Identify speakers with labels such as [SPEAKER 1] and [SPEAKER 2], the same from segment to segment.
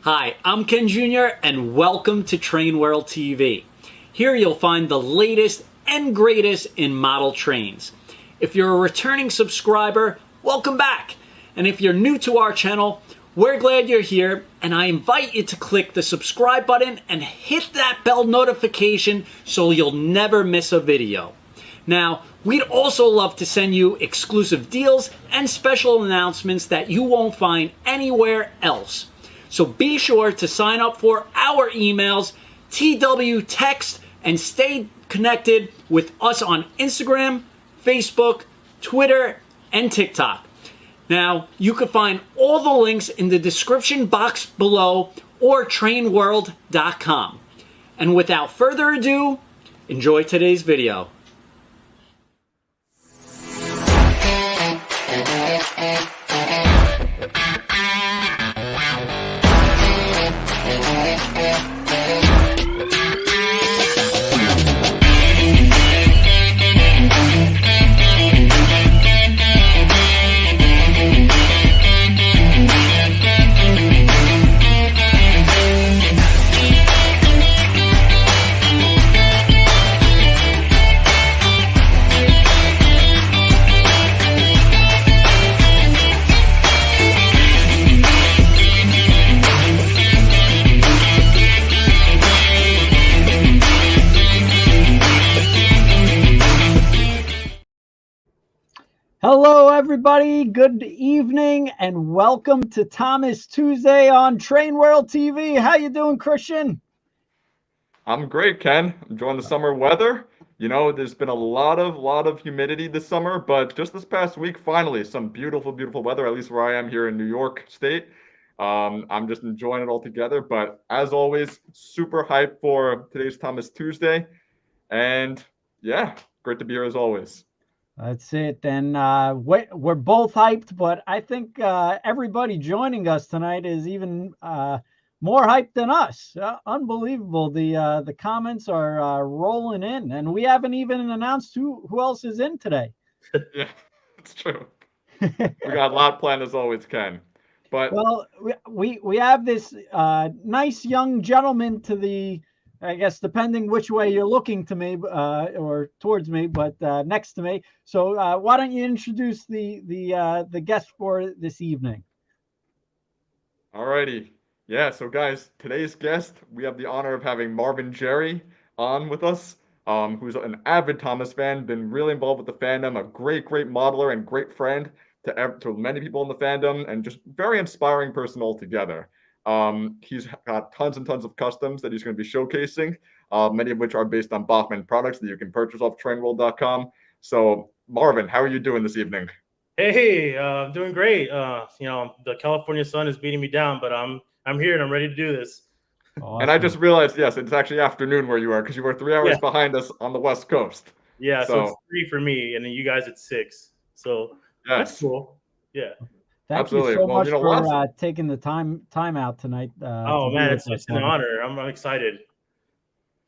[SPEAKER 1] Hi, I'm Ken Jr. and welcome to Train World TV. Here you'll find the latest and greatest in model trains. If you're a returning subscriber, welcome back. And if you're new to our channel, we're glad you're here, and I invite you to click the subscribe button and hit that bell notification so you'll never miss a video. Now, we'd also love to send you exclusive deals and special announcements that you won't find anywhere else. So be sure to sign up for our emails, TW text, and stay connected with us on Instagram, Facebook, Twitter, and TikTok. Now, you can find all the links in the description box below or trainworld.com. And without further ado, enjoy today's video. Hello, everybody. Good evening, and welcome to Thomas Tuesday on Train World TV. How you doing, Christian?
[SPEAKER 2] I'm great, Ken. Enjoying the summer weather. You know, there's been a lot of humidity this summer, but just this past week, finally, some beautiful, beautiful weather, at least where I am here in New York State. I'm just enjoying it all together. But as always, super hyped for today's Thomas Tuesday. And yeah, great to be here as always.
[SPEAKER 1] That's it. And we're both hyped, but I think everybody joining us tonight is even more hyped than us. Unbelievable. The comments are rolling in, and we haven't even announced who else is in today.
[SPEAKER 2] Yeah, it's true. We got a lot planned as always, Ken. But
[SPEAKER 1] well, we have this nice young gentleman to the, I guess, depending which way you're looking to me or towards me, but next to me. So why don't you introduce the guest for this evening?
[SPEAKER 2] Alrighty. Yeah, so guys, today's guest, we have the honor of having Marvin Jerry on with us, who's an avid Thomas fan, been really involved with the fandom, a great modeler and great friend to many people in the fandom, and just very inspiring person altogether. He's got tons and tons of customs that he's going to be showcasing, many of which are based on Bachmann products that you can purchase off trainworld.com. So, Marvin, how are you doing this evening?
[SPEAKER 3] Hey, doing great. The California sun is beating me down, but I'm here and I'm ready to do this.
[SPEAKER 2] Awesome. And I just realized, yes, it's actually afternoon where you are because you were 3 hours behind us on the West Coast.
[SPEAKER 3] Yeah, so it's 3 for me, and then you guys at 6. So that's cool. Yeah.
[SPEAKER 1] Thank you so much for taking the time out tonight.
[SPEAKER 3] Oh man, it's an honor. I'm excited.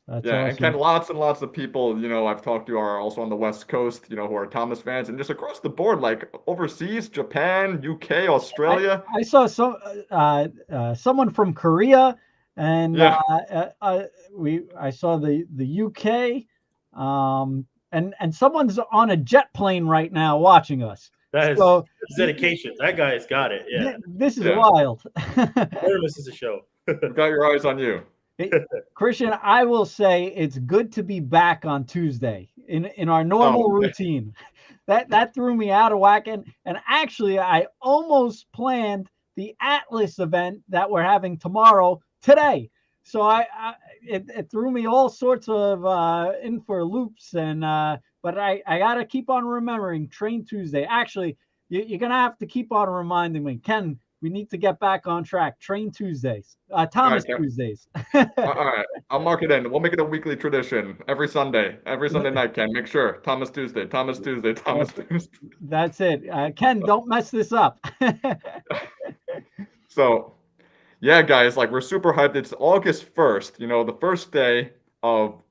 [SPEAKER 2] That's awesome. And Ken, lots and lots of people, I've talked to are also on the West Coast, who are Thomas fans, and just across the board, like overseas, Japan, UK, Australia.
[SPEAKER 1] I saw someone from Korea, and I saw the UK, and someone's on a jet plane right now watching us.
[SPEAKER 3] That is dedication. That guy's got it. Yeah.
[SPEAKER 1] This is wild.
[SPEAKER 3] Never misses a show.
[SPEAKER 2] We've got your eyes on you.
[SPEAKER 1] Christian, I will say it's good to be back on Tuesday in our normal routine. That threw me out of whack. And actually, I almost planned the Atlas event that we're having tomorrow today. So it threw me all sorts of in for loops. And but I got to keep on remembering Train Tuesday. Actually, you're going to have to keep on reminding me, Ken. We need to get back on track. Train Tuesdays, Thomas Tuesdays.
[SPEAKER 2] All right, I'll mark it in. We'll make it a weekly tradition every Sunday night. Ken, make sure Thomas Tuesday.
[SPEAKER 1] That's it. Ken, don't mess this up.
[SPEAKER 2] So, yeah, guys, like we're super hyped. It's August 1st. The first day of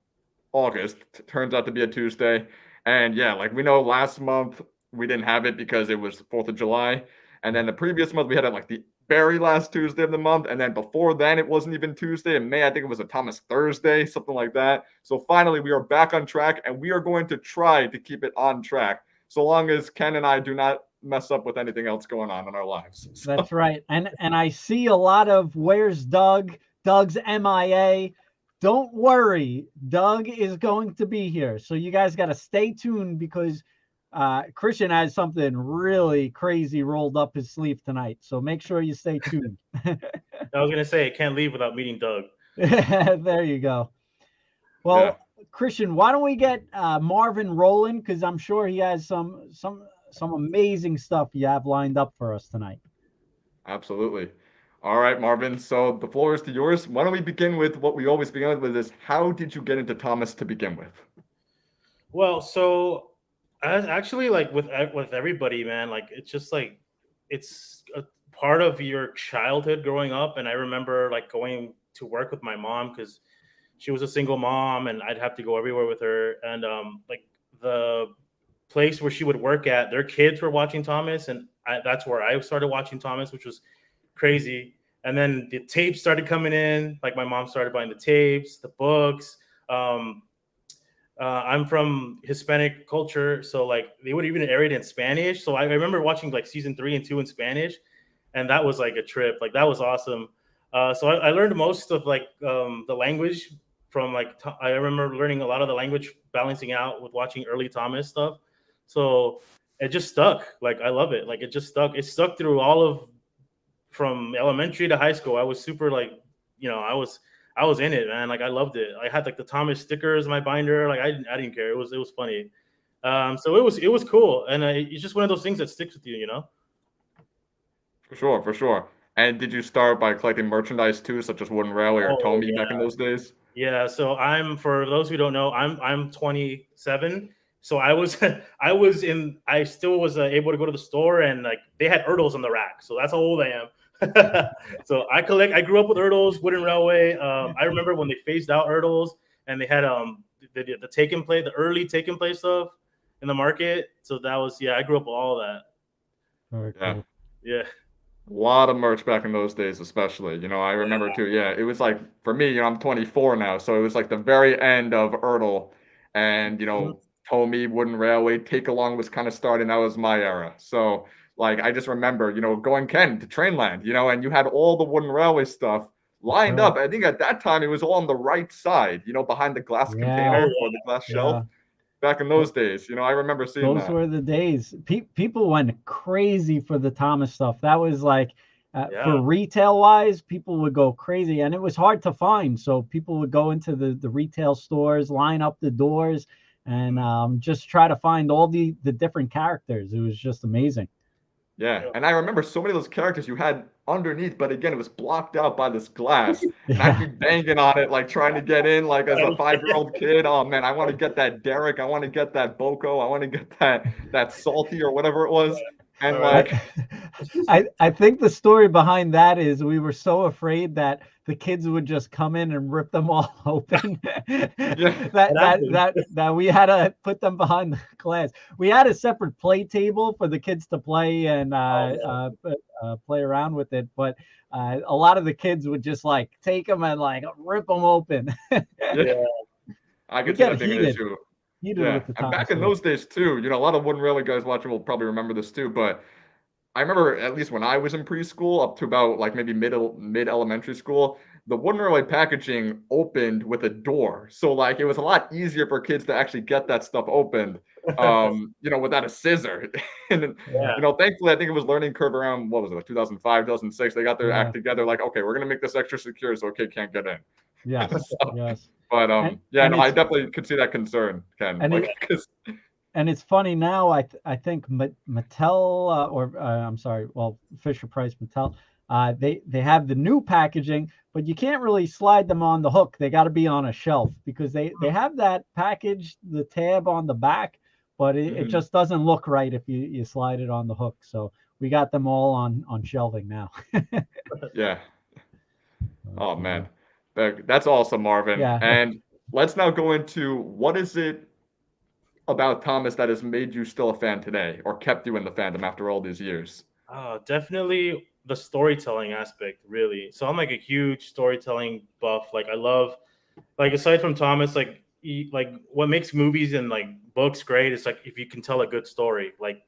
[SPEAKER 2] August turns out to be a Tuesday, and yeah, like we know last month we didn't have it because it was 4th of July. And then the previous month we had it like the very last Tuesday of the month. And then before then it wasn't even Tuesday. In May, I think it was a Thomas Thursday, something like that. So finally we are back on track, and we are going to try to keep it on track so long as Ken and I do not mess up with anything else going on in our lives. So.
[SPEAKER 4] That's right. And I see a lot of where's Doug? Doug's MIA. Don't worry, Doug is going to be here. So you guys got to stay tuned because Christian has something really crazy rolled up his sleeve tonight. So make sure you stay tuned.
[SPEAKER 3] I was gonna say I can't leave without meeting Doug.
[SPEAKER 4] There you go. Well, yeah. Christian, why don't we get Marvin rolling? Because I'm sure he has some amazing stuff you have lined up for us tonight.
[SPEAKER 2] Absolutely. All right, Marvin. So the floor is to yours. Why don't we begin with what we always begin with is how did you get into Thomas to begin with?
[SPEAKER 3] Well, so actually, like with everybody, man, like it's just like it's a part of your childhood growing up. And I remember like going to work with my mom because she was a single mom, and I'd have to go everywhere with her. And like the place where she would work at, their kids were watching Thomas, and that's where I started watching Thomas, which was crazy. And then the tapes started coming in. Like my mom started buying the tapes, the books. I'm from Hispanic culture, so like they would even air it in Spanish. So I remember watching like season 3 and 2 in Spanish, and that was like a trip. Like that was awesome. So I learned most of like the language from like I remember learning a lot of the language balancing out with watching early Thomas stuff. So it just stuck. Like I love it. Like it just stuck. It stuck through all of from elementary to high school. I was super like, I was in it, man. Like I loved it. I had like the Thomas stickers in my binder. Like I didn't care. It was funny. So it was cool, and it's just one of those things that sticks with you,
[SPEAKER 2] For sure. And did you start by collecting merchandise too, such as Wooden Railway or Toby back in those days?
[SPEAKER 3] Yeah. So for those who don't know, I'm 27. So I still was able to go to the store, and like they had Ertles on the rack. So that's how old I am. So I grew up with Ertles, Wooden Railway. I remember when they phased out Ertles, and they had the take and play, the early take and play stuff in the market. So that was I grew up with all of that.
[SPEAKER 4] Very cool.
[SPEAKER 3] Yeah.
[SPEAKER 2] A lot of merch back in those days, especially. I remember too. Yeah, it was like for me. I'm 24 now, so it was like the very end of Ertl, and Tomy, Wooden Railway, Take Along was kind of starting. That was my era. So like I just remember, going Ken to Trainland, and you had all the Wooden Railway stuff lined up. I think at that time it was all on the right side, behind the glass container or the glass shelf. Back in those days, I remember seeing
[SPEAKER 4] those were the days. People went crazy for the Thomas stuff. That was like, for retail wise, people would go crazy, and it was hard to find. So people would go into the retail stores, line up the doors, and just try to find all the different characters. It was just amazing.
[SPEAKER 2] Yeah, and I remember so many of those characters you had underneath, but again, it was blocked out by this glass. And I'd be banging on it, like trying to get in, like as a 5-year-old kid. Oh man, I want to get that Derek. I want to get that Boko. I want to get that Salty or whatever it was. And like,
[SPEAKER 4] I think the story behind that is we were so afraid that the kids would just come in and rip them all open. that we had to put them behind the glass. We had a separate play table for the kids to play and play around with it, but a lot of the kids would just like take them and like rip them open.
[SPEAKER 2] I could see that being an issue.
[SPEAKER 4] And
[SPEAKER 2] back in those days too, a lot of Wooden Railway guys watching will probably remember this too, but I remember at least when I was in preschool up to about like maybe mid elementary school, the Wooden Railway packaging opened with a door. So like it was a lot easier for kids to actually get that stuff opened, without a scissor. And thankfully I think it was learning curve around, what was it, like 2005, 2006. They got their act together, like, okay, we're gonna make this extra secure so a kid can't get in.
[SPEAKER 4] Yes.
[SPEAKER 2] But I definitely could see that concern, Ken.
[SPEAKER 4] And it's funny now. I think Mattel, Fisher Price Mattel, they have the new packaging, but you can't really slide them on the hook. They got to be on a shelf because they have that package, the tab on the back, but it just doesn't look right if you slide it on the hook. So we got them all on shelving now.
[SPEAKER 2] Yeah. Oh man. That's awesome, Marvin.
[SPEAKER 4] Yeah.
[SPEAKER 2] And let's now go into what is it about Thomas that has made you still a fan today or kept you in the fandom after all these years?
[SPEAKER 3] Definitely the storytelling aspect, really. So I'm like a huge storytelling buff. Like I love, like aside from Thomas, like what makes movies and like books great is like if you can tell a good story. Like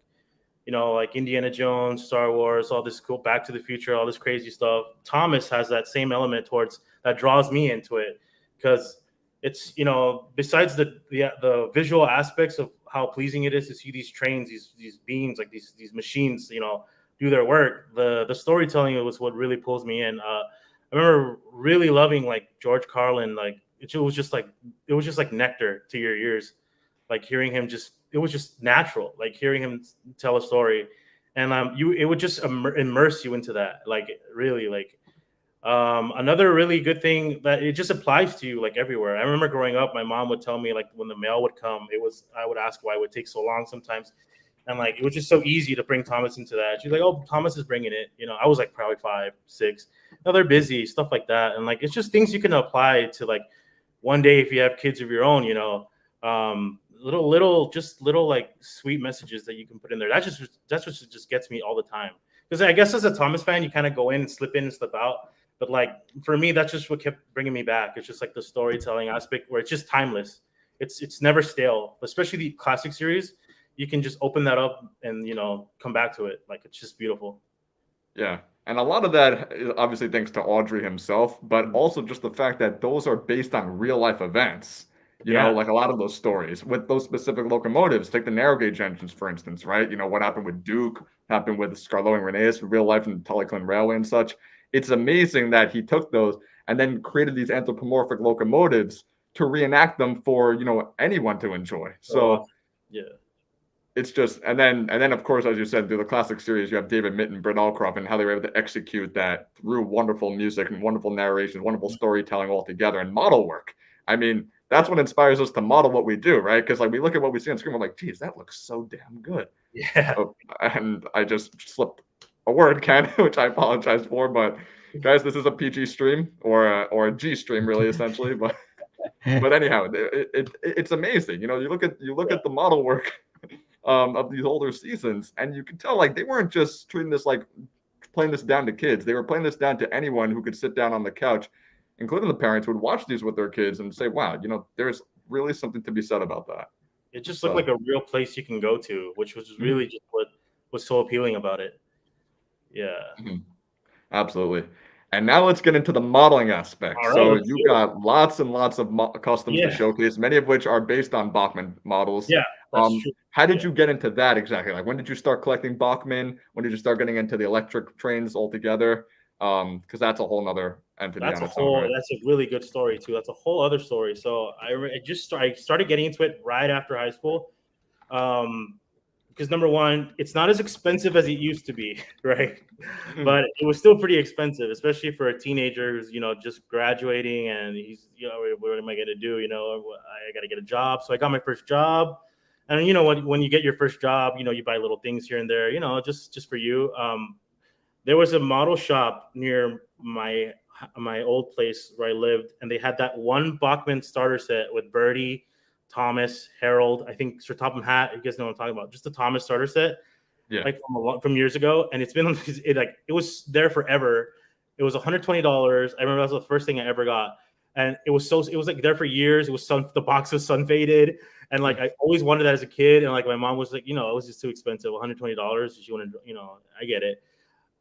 [SPEAKER 3] like Indiana Jones, Star Wars, all this cool Back to the Future, all this crazy stuff. Thomas has that same element towards that draws me into it because it's besides the visual aspects of how pleasing it is to see these trains, these beams, like these machines, do their work. The storytelling was what really pulls me in. I remember really loving like George Carlin. Like it was just like nectar to your ears. Like hearing him it was just natural. Like hearing him tell a story, and it would just immerse you into that. Like really, like another really good thing that it just applies to you like everywhere. I remember growing up, my mom would tell me like when the mail would come, I would ask why it would take so long sometimes. And like it was just so easy to bring Thomas into that. She's like, "Oh, Thomas is bringing it." I was like probably 5, 6. No, they're busy, stuff like that. And like it's just things you can apply to like one day if you have kids of your own. Little like sweet messages that you can put in there. That's what just gets me all the time. Because I guess as a Thomas fan, you kind of go in and slip in and slip out. But like for me, that's just what kept bringing me back. It's just like the storytelling aspect where it's just timeless. It's never stale, especially the classic series. You can just open that up and come back to it. Like it's just beautiful.
[SPEAKER 2] Yeah. And a lot of that is obviously thanks to Audrey himself, but also just the fact that those are based on real life events. Like a lot of those stories with those specific locomotives. Take the narrow gauge engines, for instance, right? What happened with Duke, happened with Scarlo and Reneus, real life and Tullyclin Railway and such. It's amazing that he took those and then created these anthropomorphic locomotives to reenact them for, anyone to enjoy. So
[SPEAKER 3] yeah.
[SPEAKER 2] It's just, and then of course, as you said, through the classic series, you have David Mitton, Britt Allcroft, and how they were able to execute that through wonderful music and wonderful narration, wonderful storytelling all together, and model work. I mean, that's what inspires us to model what we do, right? Because like we look at what we see on screen, we're like, geez, that looks so damn good.
[SPEAKER 3] Yeah.
[SPEAKER 2] And I just slipped a word, Ken, which I apologize for, but guys, this is a PG stream or a G stream, really, essentially. But anyhow, it's amazing. You look at the model work of these older seasons, and you can tell like they weren't just treating this like playing this down to kids. They were playing this down to anyone who could sit down on the couch, including the parents who would watch these with their kids and say, wow, there's really something to be said about that.
[SPEAKER 3] It just looked like a real place you can go to, which was really just what was so appealing about it. Yeah.
[SPEAKER 2] Absolutely. And now let's get into the modeling aspect.
[SPEAKER 3] All right,
[SPEAKER 2] so you got lots and lots of customs to showcase, many of which are based on Bachmann models.
[SPEAKER 3] Yeah, that's true.
[SPEAKER 2] How did you get into that exactly? Like, when did you start collecting Bachmann? When did you start getting into the electric trains altogether? Because that's a whole nother entity.
[SPEAKER 3] That's That's a really good story too. That's a whole other story. So I started getting into it right after high school. Because number one, it's not as expensive as it used to be, right? But it was still pretty expensive, especially for a teenager who's, just graduating and he's, what am I going to do? I got to get a job. So I got my first job. And, when you get your first job, you buy little things here and there, just for you. There was a model shop near my old place where I lived, and they had that one Bachmann starter set with Birdie, Thomas, Harold, I think Sir Topham Hatt. You guys know what I'm talking about. Just the Thomas starter set, like from years ago, and it's been it was there forever. It was $120. I remember that was the first thing I ever got, and it was like there for years. It was the box was sun faded, and like I always wanted that as a kid, and like my mom was like, it was just too expensive, $120. She wanted, I get it.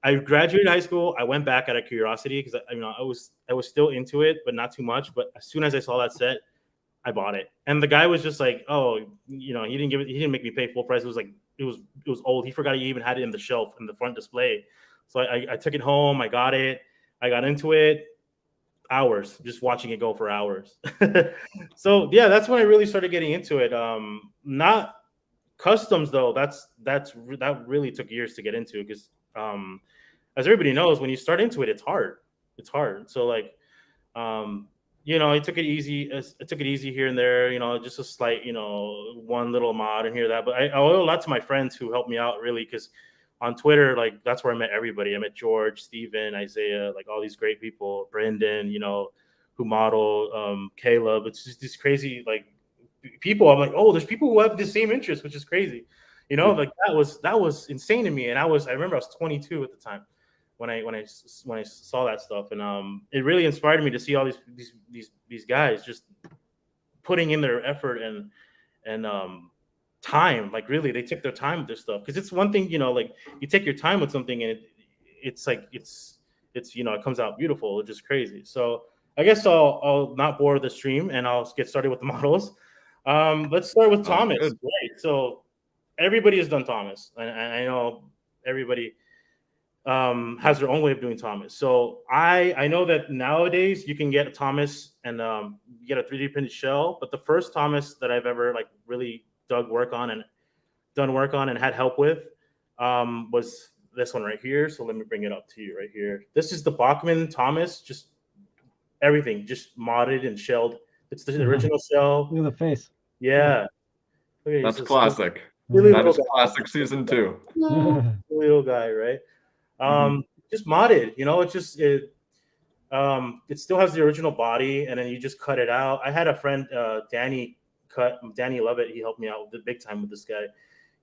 [SPEAKER 3] I graduated high school. I went back out of curiosity because I was still into it, but not too much. But as soon as I saw that set, I bought it. And the guy was just like, oh, he didn't make me pay full price. It was like, it was old. He forgot he even had it in the shelf in the front display. So I took it home. I got it. I got into it. Hours, just watching it go for hours. So yeah, that's when I really started getting into it. Not customs though. That really took years to get into because as everybody knows, when you start into it, it's hard. So like, I took it easy. I took it easy here and there, just a slight, one little mod and here that. But I owe a lot to my friends who helped me out really, because on Twitter, like that's where I met everybody. I met George, Steven, Isaiah, like all these great people, Brendan, who model, Caleb. It's just these crazy like people. I'm like, oh, there's people who have the same interest, which is crazy. You know, like that was insane to me. And I remember I was 22 at the time when I saw that stuff, and it really inspired me to see all these guys just putting in their effort and time. Like really, they took their time with this stuff, because it's one thing, you know, like you take your time with something and it's like it's you know, it comes out beautiful. It's just crazy. So I guess I'll not bore the stream and I'll get started with the models. Let's start with Thomas.
[SPEAKER 2] Good.
[SPEAKER 3] Right. So everybody has done Thomas, and I know everybody has their own way of doing Thomas. So I know that nowadays you can get a Thomas and you get a 3D printed shell, but the first Thomas that I've ever like really done work on and had help with was this one right here. So let me bring it up to you right here. This is the Bachmann Thomas, just everything, just modded and shelled. It's the original shell.
[SPEAKER 4] Look at the face.
[SPEAKER 3] Yeah.
[SPEAKER 2] That's classic.
[SPEAKER 3] Really
[SPEAKER 2] That is classic season 2.
[SPEAKER 3] Little guy, right? Just modded, you know, it still has the original body, and then you just cut it out. I had a friend, Danny Lovett. He helped me out big time with this guy.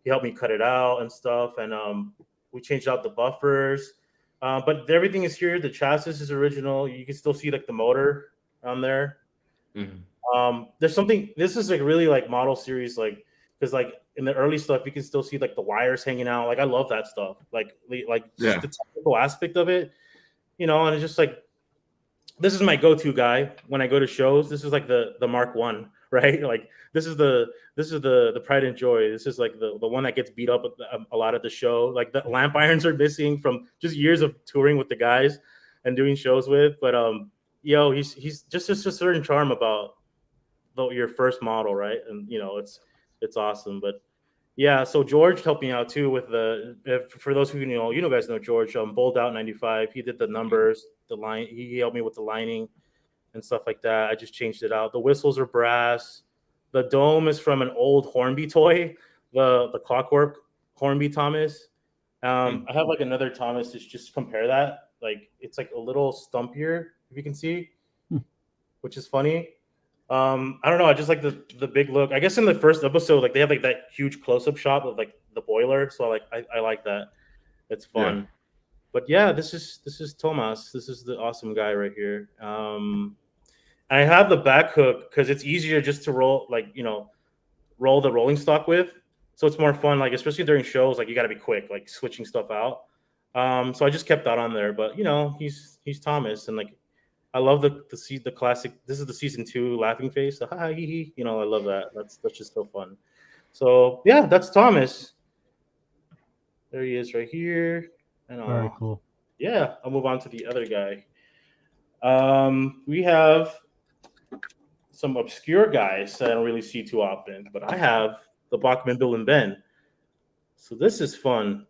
[SPEAKER 3] He helped me cut it out and stuff, and we changed out the buffers. But everything is here. The chassis is original. You can still see like the motor on there. There's something. This is like really like model series, like, because like in the early stuff you can still see like the wires hanging out. Like I love that stuff. Like just the technical aspect of it, you know. And it's just like, this is my go-to guy when I go to shows. This is like the Mark I, right? Like this is the pride and joy. This is like the one that gets beat up a lot at the show. Like the lamp irons are missing from just years of touring with the guys and doing shows with. But he's just a certain charm about your first model, right? And you know, it's awesome. But yeah, so George helped me out too with for those who you guys know George, Bowled Out 95. He did the numbers, the line. He helped me with the lining and stuff like that. I just changed it out. The whistles are brass. The dome is from an old Hornby toy, the Clockwork Hornby Thomas. I have like another Thomas to just compare that. Like it's like a little stumpier, if you can see, which is funny. I don't know. I just like the big look. I guess in the first episode, like they have like that huge close-up shot of like the boiler. So I like that. It's fun. Yeah. But yeah, this is Thomas. This is the awesome guy right here. I have the back hook because it's easier just to roll the rolling stock with. So it's more fun, like especially during shows, like you got to be quick, like switching stuff out. So I just kept that on there. But you know, he's Thomas, and like I love the classic. This is the season 2 laughing face. The ha hee hee. You know, I love that. That's just so fun. So yeah, that's Thomas. There he is right here. And
[SPEAKER 4] very cool.
[SPEAKER 3] Yeah, I'll move on to the other guy. We have some obscure guys that I don't really see too often, but I have the Bachmann Bill and Ben. So this is fun.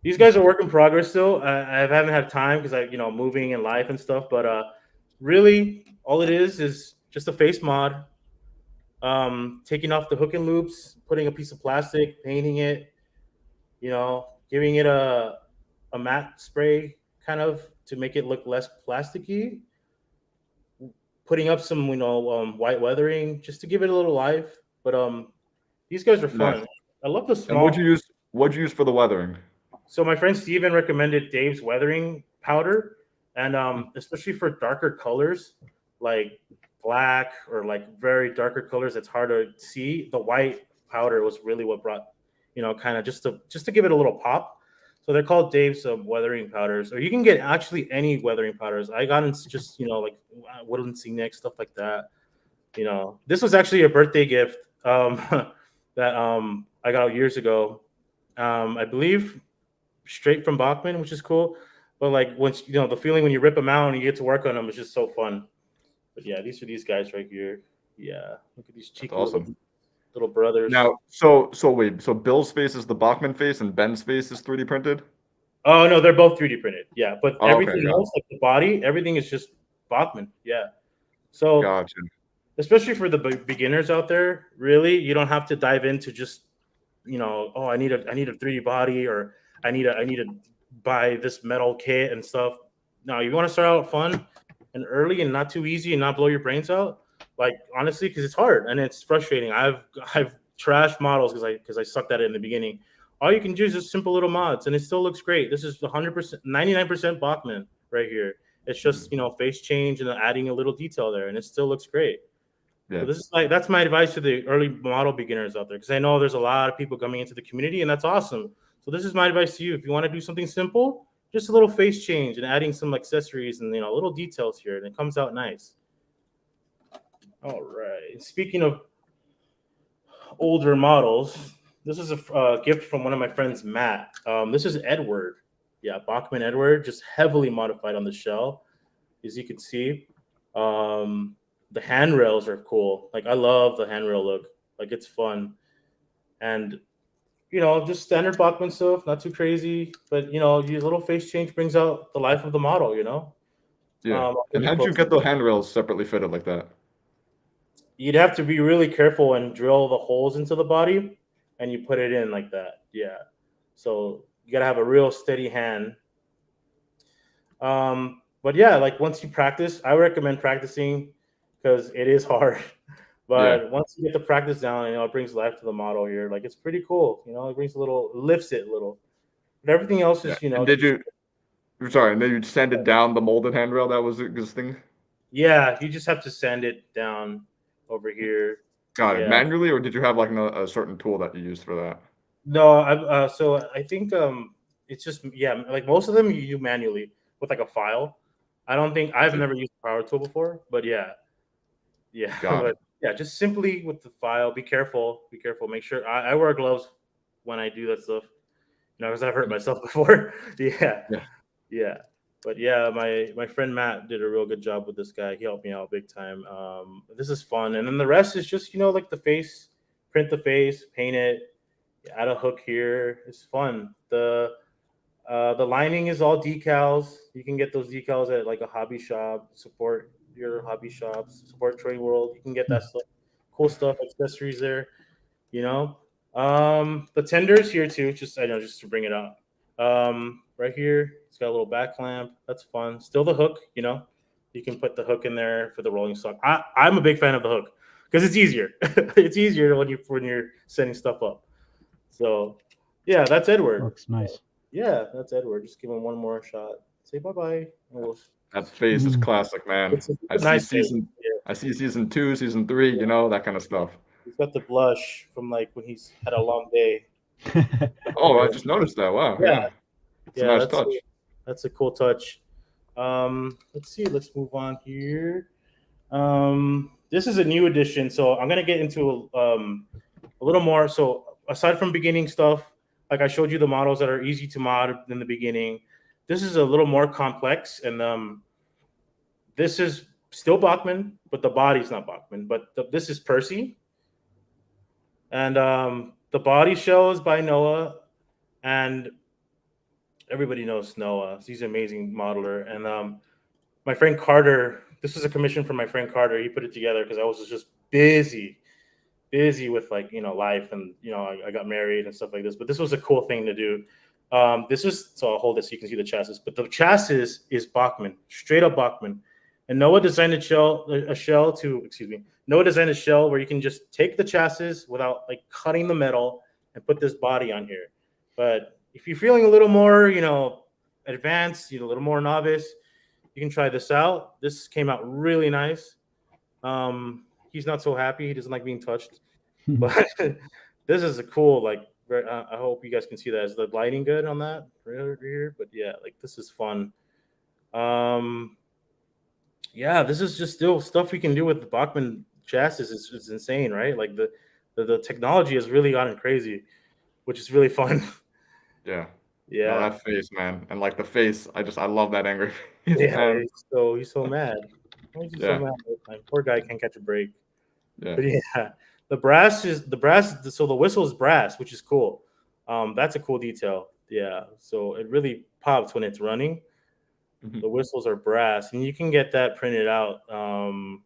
[SPEAKER 3] These guys are work in progress still. I haven't had time because moving in life and stuff. But really, all it is just a face mod. Taking off the hook and loops, putting a piece of plastic, painting it, giving it a matte spray kind of to make it look less plasticky. Putting up some, white weathering just to give it a little life. But these guys are fun. Nice. I love the small.
[SPEAKER 2] And what'd you use for the weathering?
[SPEAKER 3] So my friend Steven recommended Dave's weathering powder, and especially for darker colors like black or like very darker colors that's hard to see, the white powder was really what brought, kind of just to give it a little pop. So they're called Dave's weathering powders, or you can get actually any weathering powders. I got into just like Woodland Scenic stuff like that. This was actually a birthday gift that I got years ago. I believe straight from Bachmann, which is cool. But like once the feeling when you rip them out and you get to work on them is just so fun. But yeah, these are these guys right here. Yeah, look at these cheeky little brothers.
[SPEAKER 2] Now, so wait, so Bill's face is the Bachmann face and Ben's face is 3D printed?
[SPEAKER 3] Oh no, they're both 3D printed. Yeah, but everything else, like the body, everything is just Bachmann. Yeah. So
[SPEAKER 2] gotcha.
[SPEAKER 3] Especially for the beginners out there, really, you don't have to dive into just I need a 3D body, or I need to buy this metal kit and stuff. No, you want to start out fun and early and not too easy and not blow your brains out. Like honestly, because it's hard and it's frustrating. I've trash models because I sucked at it in the beginning. All you can do is just simple little mods, and it still looks great. This is 100%, 99% Bachmann right here. It's just face change and adding a little detail there, and it still looks great.
[SPEAKER 2] Yeah.
[SPEAKER 3] So this is that's my advice to the early model beginners out there, because I know there's a lot of people coming into the community, and that's awesome. So this is my advice to you. If you want to do something simple, just a little face change and adding some accessories and little details here, and it comes out nice. All right. Speaking of older models, this is a gift from one of my friends, Matt. This is Edward. Yeah, Bachmann Edward, just heavily modified on the shell, as you can see. The handrails are cool. Like, I love the handrail look. Like, it's fun. And, just standard Bachmann stuff, not too crazy. But, your little face change brings out the life of the model,
[SPEAKER 2] Yeah. And how'd you get the handrails separately fitted like that?
[SPEAKER 3] You'd have to be really careful and drill the holes into the body, and you put it in like that. Yeah. So you got to have a real steady hand. But yeah, like once you practice, I recommend practicing because it is hard. But once you get the practice down, it brings life to the model here. Like, it's pretty cool. It brings lifts it a little. But everything else is,
[SPEAKER 2] And did you sand it down the molded handrail that was existing?
[SPEAKER 3] Yeah, you just have to sand it down over here.
[SPEAKER 2] Got it. Manually, or did you have like a certain tool that you used for that?
[SPEAKER 3] No, so I think it's just like most of them you do manually with like a file. I've never used a power tool before, but but just simply with the file. Be careful. Make sure I wear gloves when I do that stuff. Because I've hurt myself before. Yeah. But my friend Matt did a real good job with this guy. He helped me out big time. This is fun, and then the rest is just like the face, print the face, paint it, add a hook here. It's fun. The lining is all decals. You can get those decals at like a hobby shop. Support your hobby shops. Support Train World. You can get that stuff. Cool stuff, accessories there. The tenders here too. Just to bring it out. Right here, it's got a little back clamp. That's fun. Still the hook. You can put the hook in there for the rolling stock. I'm a big fan of the hook because it's easier. It's easier when you're setting stuff up. So yeah, that's Edward.
[SPEAKER 4] Looks nice.
[SPEAKER 3] Yeah, that's Edward. Just give him one more shot. Say bye-bye.
[SPEAKER 2] That face is classic, man. I see season 2, season 3, that kind of stuff.
[SPEAKER 3] He's got the blush from like when he's had a long day.
[SPEAKER 2] Oh, I just noticed that. Wow. Yeah. It's a nice touch.
[SPEAKER 3] That's a cool touch. Let's see. Let's move on here. This is a new edition, so I'm gonna get into a little more. So aside from beginning stuff, like I showed you the models that are easy to mod in the beginning, this is a little more complex, and this is still Bachmann, but the body's not Bachmann. But this is Percy, and the body shell is by Noah, and everybody knows Noah. He's an amazing modeler. And my friend Carter, this was a commission from my friend Carter. He put it together because I was just busy with life, and I got married and stuff like this. But this was a cool thing to do. So I'll hold this so you can see the chassis. But the chassis is Bachmann, straight up Bachmann. And Noah designed a shell where you can just take the chassis without like cutting the metal and put this body on here. But if you're feeling a little more, advanced, a little more novice, you can try this out. This came out really nice. He's not so happy. He doesn't like being touched. But this is a cool, I hope you guys can see that. Is the lighting good on that right over here? But yeah, this is fun. This is just still stuff we can do with the Bachmann chassis. It's insane, right? Like the technology has really gotten crazy, which is really fun.
[SPEAKER 2] Yeah. No, that face, man. And the face, I love that angry face.
[SPEAKER 3] He's so mad. Why is he so mad? My poor guy can't catch a break.
[SPEAKER 2] Yeah.
[SPEAKER 3] But the brass. So the whistle is brass, which is cool. That's a cool detail. Yeah. So it really pops when it's running. Mm-hmm. The whistles are brass, and you can get that printed out. And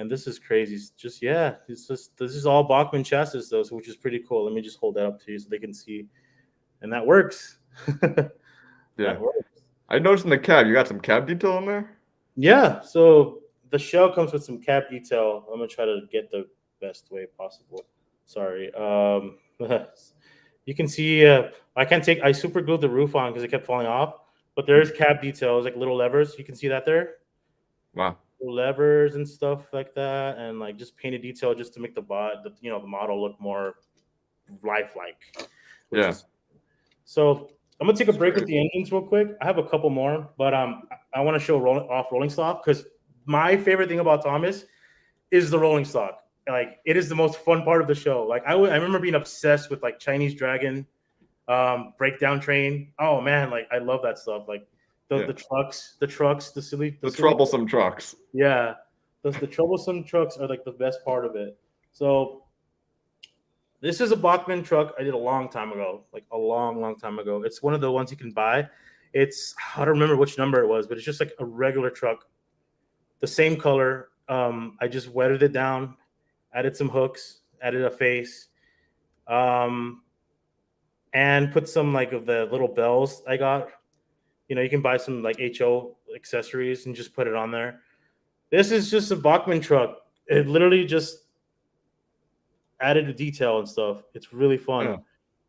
[SPEAKER 3] this is crazy. This is all Bachmann chassis though, which is pretty cool. Let me just hold that up to you so they can see. And that works.
[SPEAKER 2] That works. I noticed in the cab, you got some cab detail in there?
[SPEAKER 3] Yeah. So the shell comes with some cab detail. I'm going to try to get the best way possible. Sorry. You can see I super glued the roof on because it kept falling off, but there is cab details like little levers. You can see that there.
[SPEAKER 2] Wow.
[SPEAKER 3] Little levers and stuff like that, and like just painted detail just to make the model look more lifelike, which
[SPEAKER 2] Yeah.
[SPEAKER 3] is so. I'm gonna take a break with the engines real quick. I have a couple more, but I want to show rolling stock because my favorite thing about Thomas is the rolling stock. Like it is the most fun part of the show. Like I remember being obsessed with like Chinese Dragon, breakdown train. Oh man, like I love that stuff. Like the trucks, the silly
[SPEAKER 2] troublesome trucks.
[SPEAKER 3] Yeah, the troublesome trucks are like the best part of it. So this is a Bachmann truck I did a long time ago, like a long time ago. It's one of the ones you can buy. I don't remember which number it was, but it's just like a regular truck, the same color. I just wetted it down, added some hooks, added a face, and put some like of the little bells I got. You can buy some like HO accessories and just put it on there. This is just a Bachmann truck. It literally just added a detail and stuff. It's really fun.
[SPEAKER 2] Yeah. I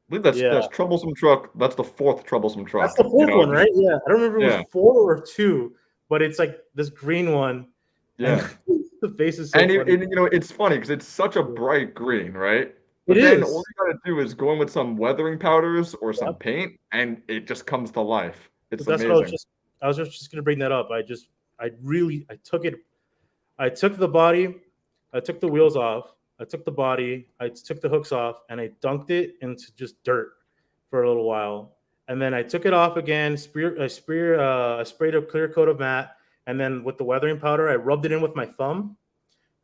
[SPEAKER 2] believe that's troublesome truck. That's the fourth troublesome truck.
[SPEAKER 3] That's the fourth one, right? Yeah. I don't remember if it was 4 or 2, but it's like this green one.
[SPEAKER 2] Yeah.
[SPEAKER 3] The face is so
[SPEAKER 2] funny.
[SPEAKER 3] And
[SPEAKER 2] it's funny because it's such a bright green, right?
[SPEAKER 3] But
[SPEAKER 2] then all you gotta do is go in with some weathering powders or some paint, and it just comes to life. It's amazing.
[SPEAKER 3] I was just gonna bring that up. I took it. I took the body, I took the wheels off, I took the body, I took the hooks off, and I dunked it into just dirt for a little while. And then I took it off again, I sprayed a clear coat of matte, and then with the weathering powder, I rubbed it in with my thumb.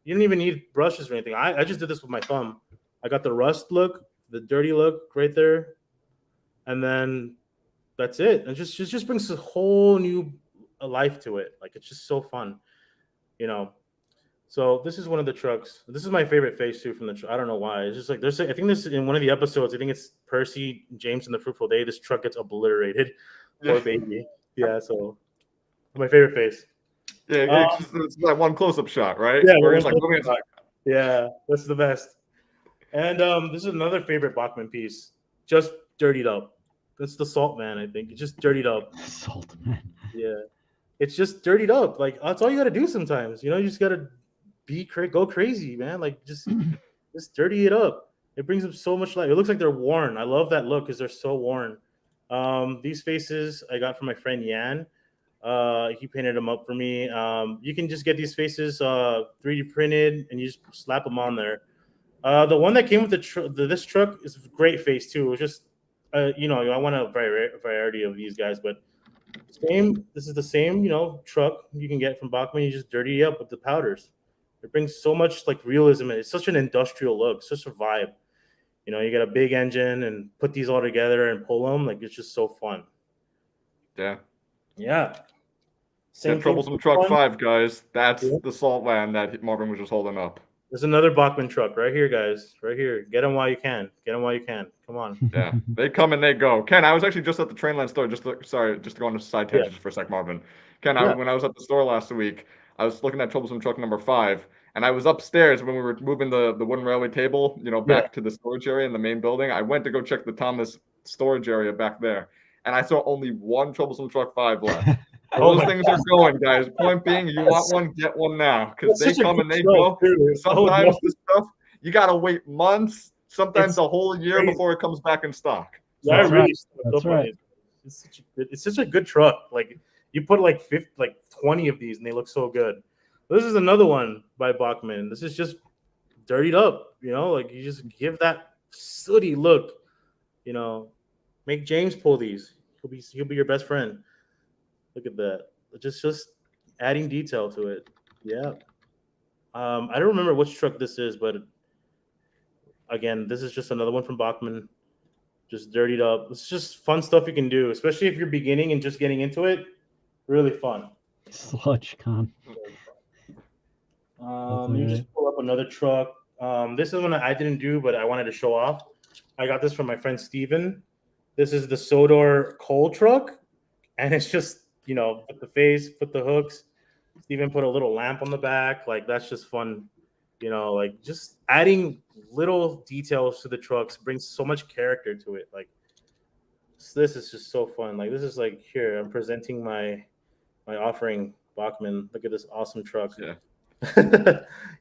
[SPEAKER 3] You didn't even need brushes or anything. I just did this with my thumb. I got the rust look, the dirty look right there, and then that's it. And just brings a whole new life to it. Like it's just so fun, So this is one of the trucks. This is my favorite face too from the truck. I don't know why. It's just like I think this in one of the episodes. I think it's Percy, James, and the Fruitful Day. This truck gets obliterated. Poor baby. Yeah. So my favorite face.
[SPEAKER 2] Yeah, it's that one close-up shot, right?
[SPEAKER 3] Yeah,
[SPEAKER 2] where it's like,
[SPEAKER 3] yeah, that's the best. And this is another favorite Bachmann piece, just dirtied up. That's the Salt Man, I think. It's just dirtied up.
[SPEAKER 4] Salt Man.
[SPEAKER 3] Yeah, it's just dirtied up. Like that's all you got to do sometimes. You just got to go crazy, man. Like just dirty it up. It brings up so much life. It looks like they're worn. I love that look because they're so worn. These faces I got from my friend Yan. He painted them up for me. You can just get these faces 3D printed and you just slap them on there. The one that came with this truck is a great face too. It was just, I want a variety of these guys, but this is the same, truck you can get from Bachmann. You just dirty it up with the powders. It brings so much like realism. It's such an industrial look, such a vibe. You get a big engine and put these all together and pull them. Like it's just so fun.
[SPEAKER 2] Yeah.
[SPEAKER 3] Yeah.
[SPEAKER 2] Same Troublesome Truck 5, guys. That's the Salt Man that Marvin was just holding up.
[SPEAKER 3] There's another Bachmann truck right here, guys. Right here. Get them while you can. Come on.
[SPEAKER 2] Yeah. They come and they go. Ken, I was actually just at the Trainline store. Just to go on a side tangent for a sec, Marvin. Ken, when I was at the store last week, I was looking at Troublesome Truck number 5, and I was upstairs when we were moving the wooden railway table, back to the storage area in the main building. I went to go check the Thomas storage area back there, and I saw only one Troublesome Truck 5 left. Those things are going, guys. Point being, you want one, get one now, because they come and they go. Sometimes this stuff, you got to wait months, sometimes a whole year before it comes back in stock.
[SPEAKER 3] Yeah,
[SPEAKER 4] That's right.
[SPEAKER 3] It's such a good truck. Like you put like 20 of these and they look so good. This is another one by Bachmann. This is just dirtied up, like you just give that sooty look, make James pull these. He'll be your best friend. Look at that. Just adding detail to it. Yeah. I don't remember which truck this is, but again, this is just another one from Bachmann. Just dirtied up. It's just fun stuff you can do, especially if you're beginning and just getting into it. Really fun.
[SPEAKER 4] Sludge Con.
[SPEAKER 3] Let me just pull up another truck. This is one I didn't do, but I wanted to show off. I got this from my friend Steven. This is the Sodor coal truck, and it's just, put the face, put the hooks. Steven put a little lamp on the back. Like, that's just fun. You know, like just adding little details to the trucks brings so much character to it. Like this is just so fun. Like this is like here I'm presenting my offering, Bachmann. Look at this awesome truck.
[SPEAKER 2] Yeah.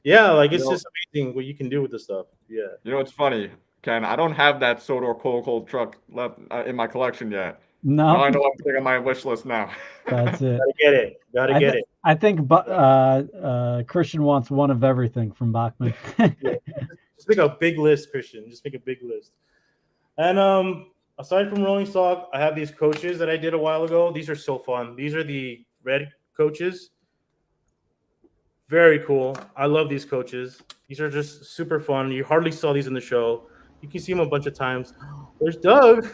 [SPEAKER 3] Yeah, like it's just amazing what you can do with this stuff. Yeah.
[SPEAKER 2] You know, it's funny, Ken. I don't have that Sodor Cold truck left in my collection yet.
[SPEAKER 4] No,
[SPEAKER 2] now I know I'm putting on my wish list now.
[SPEAKER 4] That's it.
[SPEAKER 3] Gotta get it. Gotta get it.
[SPEAKER 4] I think Christian wants one of everything from Bachmann.
[SPEAKER 3] Yeah. Just make a big list, Christian. Just make a big list. And aside from rolling stock, I have these coaches that I did a while ago. These are so fun. These are the red coaches. Very cool. I love these coaches. These are just super fun. You hardly saw these in the show. You can see them a bunch of times. There's Doug.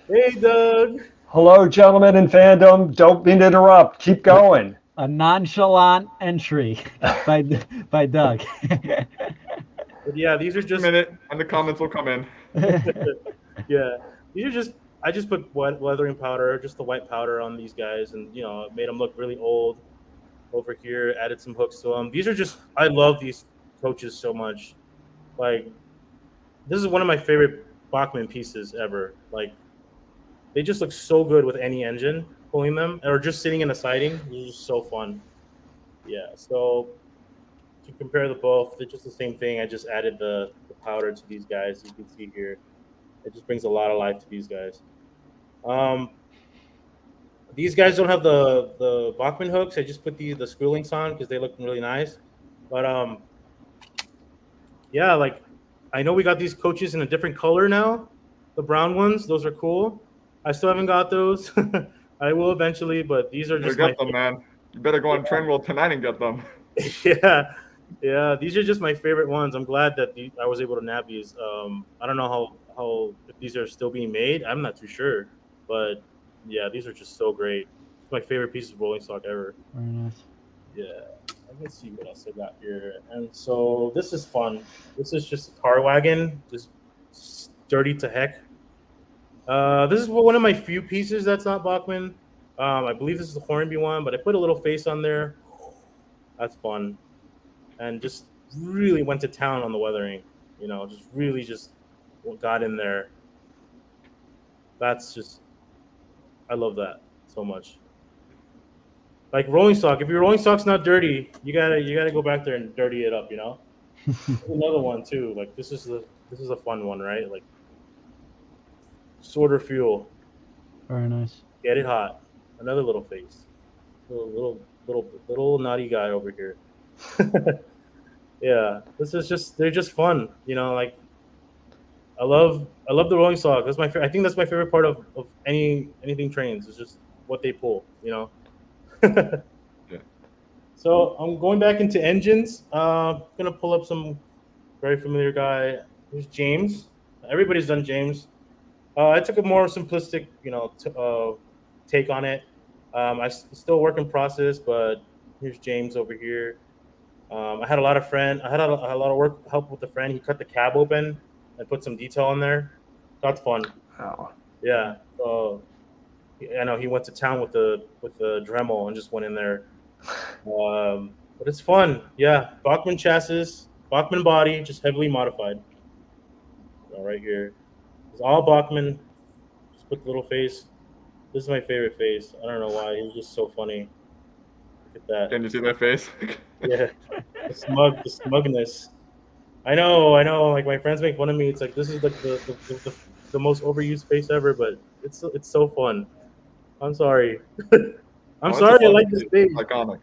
[SPEAKER 3] Hey, Doug.
[SPEAKER 5] Hello, gentlemen in fandom. Don't mean to interrupt. Keep going.
[SPEAKER 4] A nonchalant entry by Doug.
[SPEAKER 3] But yeah, these are just
[SPEAKER 2] a minute, and the comments will come in.
[SPEAKER 3] Yeah, these are just. I just put weathering powder, just the white powder on these guys, and you know, made them look really old. Over here, added some hooks to them. These are just. I love these coaches so much. Like, this is one of my favorite Bachmann pieces ever. Like, they just look so good with any engine pulling them, or just sitting in a siding. It's just so fun. Yeah. So to compare the both, they're just the same thing. I just added the powder to these guys. You can see here, it just brings a lot of life to these guys. These guys don't have the Bachmann hooks. I just put the screw links on because they look really nice. But yeah, like I know we got these coaches in a different color now. The brown ones, those are cool. I still haven't got those. I will eventually, but these are just
[SPEAKER 2] get them, man. You better go on Train World tonight and get them.
[SPEAKER 3] Yeah. These are just my favorite ones. I'm glad that I was able to nab these. I don't know how if these are still being made. I'm not too sure, but yeah, these are just so great. It's my favorite piece of rolling stock ever.
[SPEAKER 4] Very nice.
[SPEAKER 3] Yeah. Let's see what else I got here. And so this is fun. This is just a car wagon, just dirty to heck. This is one of my few pieces that's not Bachmann. I believe this is the Hornby one, but I put a little face on there. That's fun. And just really went to town on the weathering. You know, just really just got in there. That's just, I love that so much. Like rolling stock. If your rolling stock's not dirty, you gotta go back there and dirty it up. You know. Another one too. Like this is a fun one, right? Like sorter fuel.
[SPEAKER 4] Very nice.
[SPEAKER 3] Get it hot. Another little face. Little naughty guy over here. Yeah, this is just they're just fun. You know, like I love the rolling stock. That's I think that's my favorite part of anything trains. It's just what they pull. You know.
[SPEAKER 2] Yeah.
[SPEAKER 3] So I'm going back into engines. Gonna pull up some very familiar guy. Here's James. Everybody's done James. I took a more simplistic, take on it. I still work in process, but here's James over here. I had a lot of help with a friend. He cut the cab open and put some detail on there. That's fun.
[SPEAKER 5] Oh.
[SPEAKER 3] Yeah. So I know he went to town with the Dremel and just went in there. But it's fun. Yeah. Bachmann chassis, Bachmann body, just heavily modified. So right here. It's all Bachmann. Just put the little face. This is my favorite face. I don't know why. He's just so funny. Look at that.
[SPEAKER 2] Can you see that face?
[SPEAKER 3] Yeah. The smugness. I know. Like my friends make fun of me. It's like this is like the most overused face ever, but it's so fun. I'm sorry. I'm sorry. I like this face.
[SPEAKER 2] Iconic.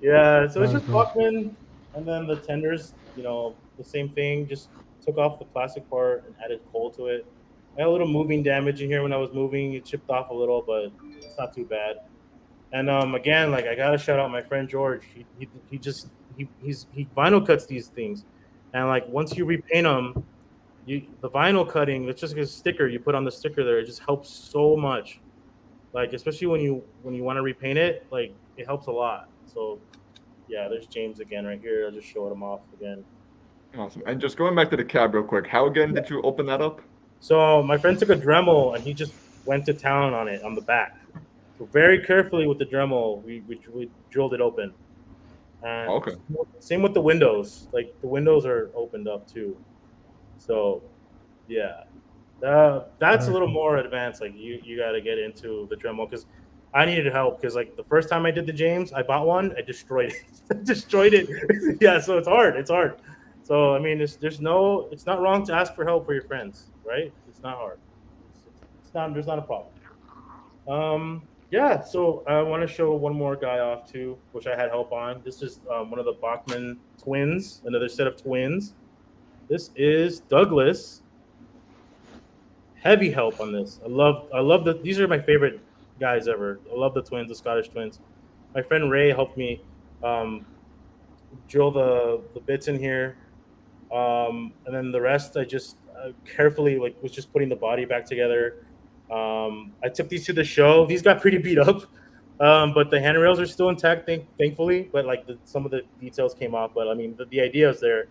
[SPEAKER 3] Yeah. So it's just Bachmann, and then the tenders. The same thing. Just took off the plastic part and added coal to it. I had a little moving damage in here when I was moving. It chipped off a little, but it's not too bad. And again, like I gotta shout out my friend George. He vinyl cuts these things, and like once you repaint them, the vinyl cutting, it's just a sticker you put on the sticker there. It just helps so much. Like especially when you want to repaint it, like it helps a lot. So yeah, there's James again right here. I'll just show him off again.
[SPEAKER 2] Awesome. And just going back to the cab real quick, how again did you open that up?
[SPEAKER 3] So my friend took a Dremel and he just went to town on it on the back. So very carefully with the Dremel, we drilled it open. And
[SPEAKER 2] Okay.
[SPEAKER 3] same with the windows. Like the windows are opened up too. So yeah, that's a little more advanced. Like you got to get into the Dremel because I needed help because like the first time I did the James, I bought one, I destroyed it. I destroyed it. Yeah, so it's hard. It's hard. So I mean, it's not wrong to ask for help for your friends, right? It's not hard. It's not. There's not a problem. Yeah, so I want to show one more guy off too, which I had help on. This is one of the Bachmann twins, another set of twins. This is Douglas. Heavy help on this. I love these are my favorite guys ever. I love the twins, the Scottish twins. My friend Ray helped me um, drill the bits in here, and then the rest I just carefully like was just putting the body back together. I took these to the show. These got pretty beat up, but the handrails are still intact, thankfully. But like some of the details came off. But I mean, the idea is there.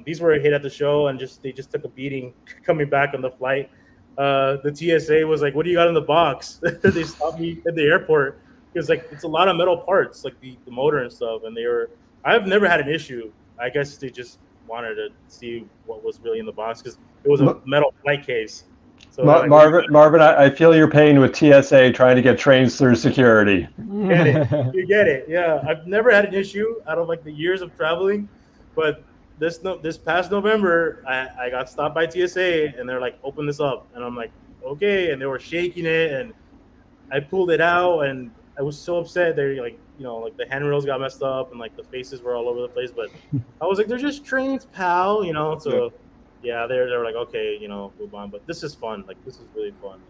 [SPEAKER 3] These were a hit at the show, and they just took a beating coming back on the flight. The TSA was like, "What do you got in the box?" They stopped me at the airport because like it's a lot of metal parts, like the motor and stuff. And they were. I've never had an issue. I guess they just wanted to see what was really in the box because it was a metal flight case. So like,
[SPEAKER 5] Marvin, I feel your pain with TSA trying to get trains through security.
[SPEAKER 3] You get it. Yeah, I've never had an issue out of like the years of traveling, but this past November, I got stopped by TSA and they're like, "Open this up," and I'm like, "Okay," and they were shaking it, and I pulled it out, and I was so upset. They're like, like the handrails got messed up and like the faces were all over the place, but I was like, "They're just trains, pal," So yeah, they're like, "Okay, move on." But this is fun. Like this is really fun.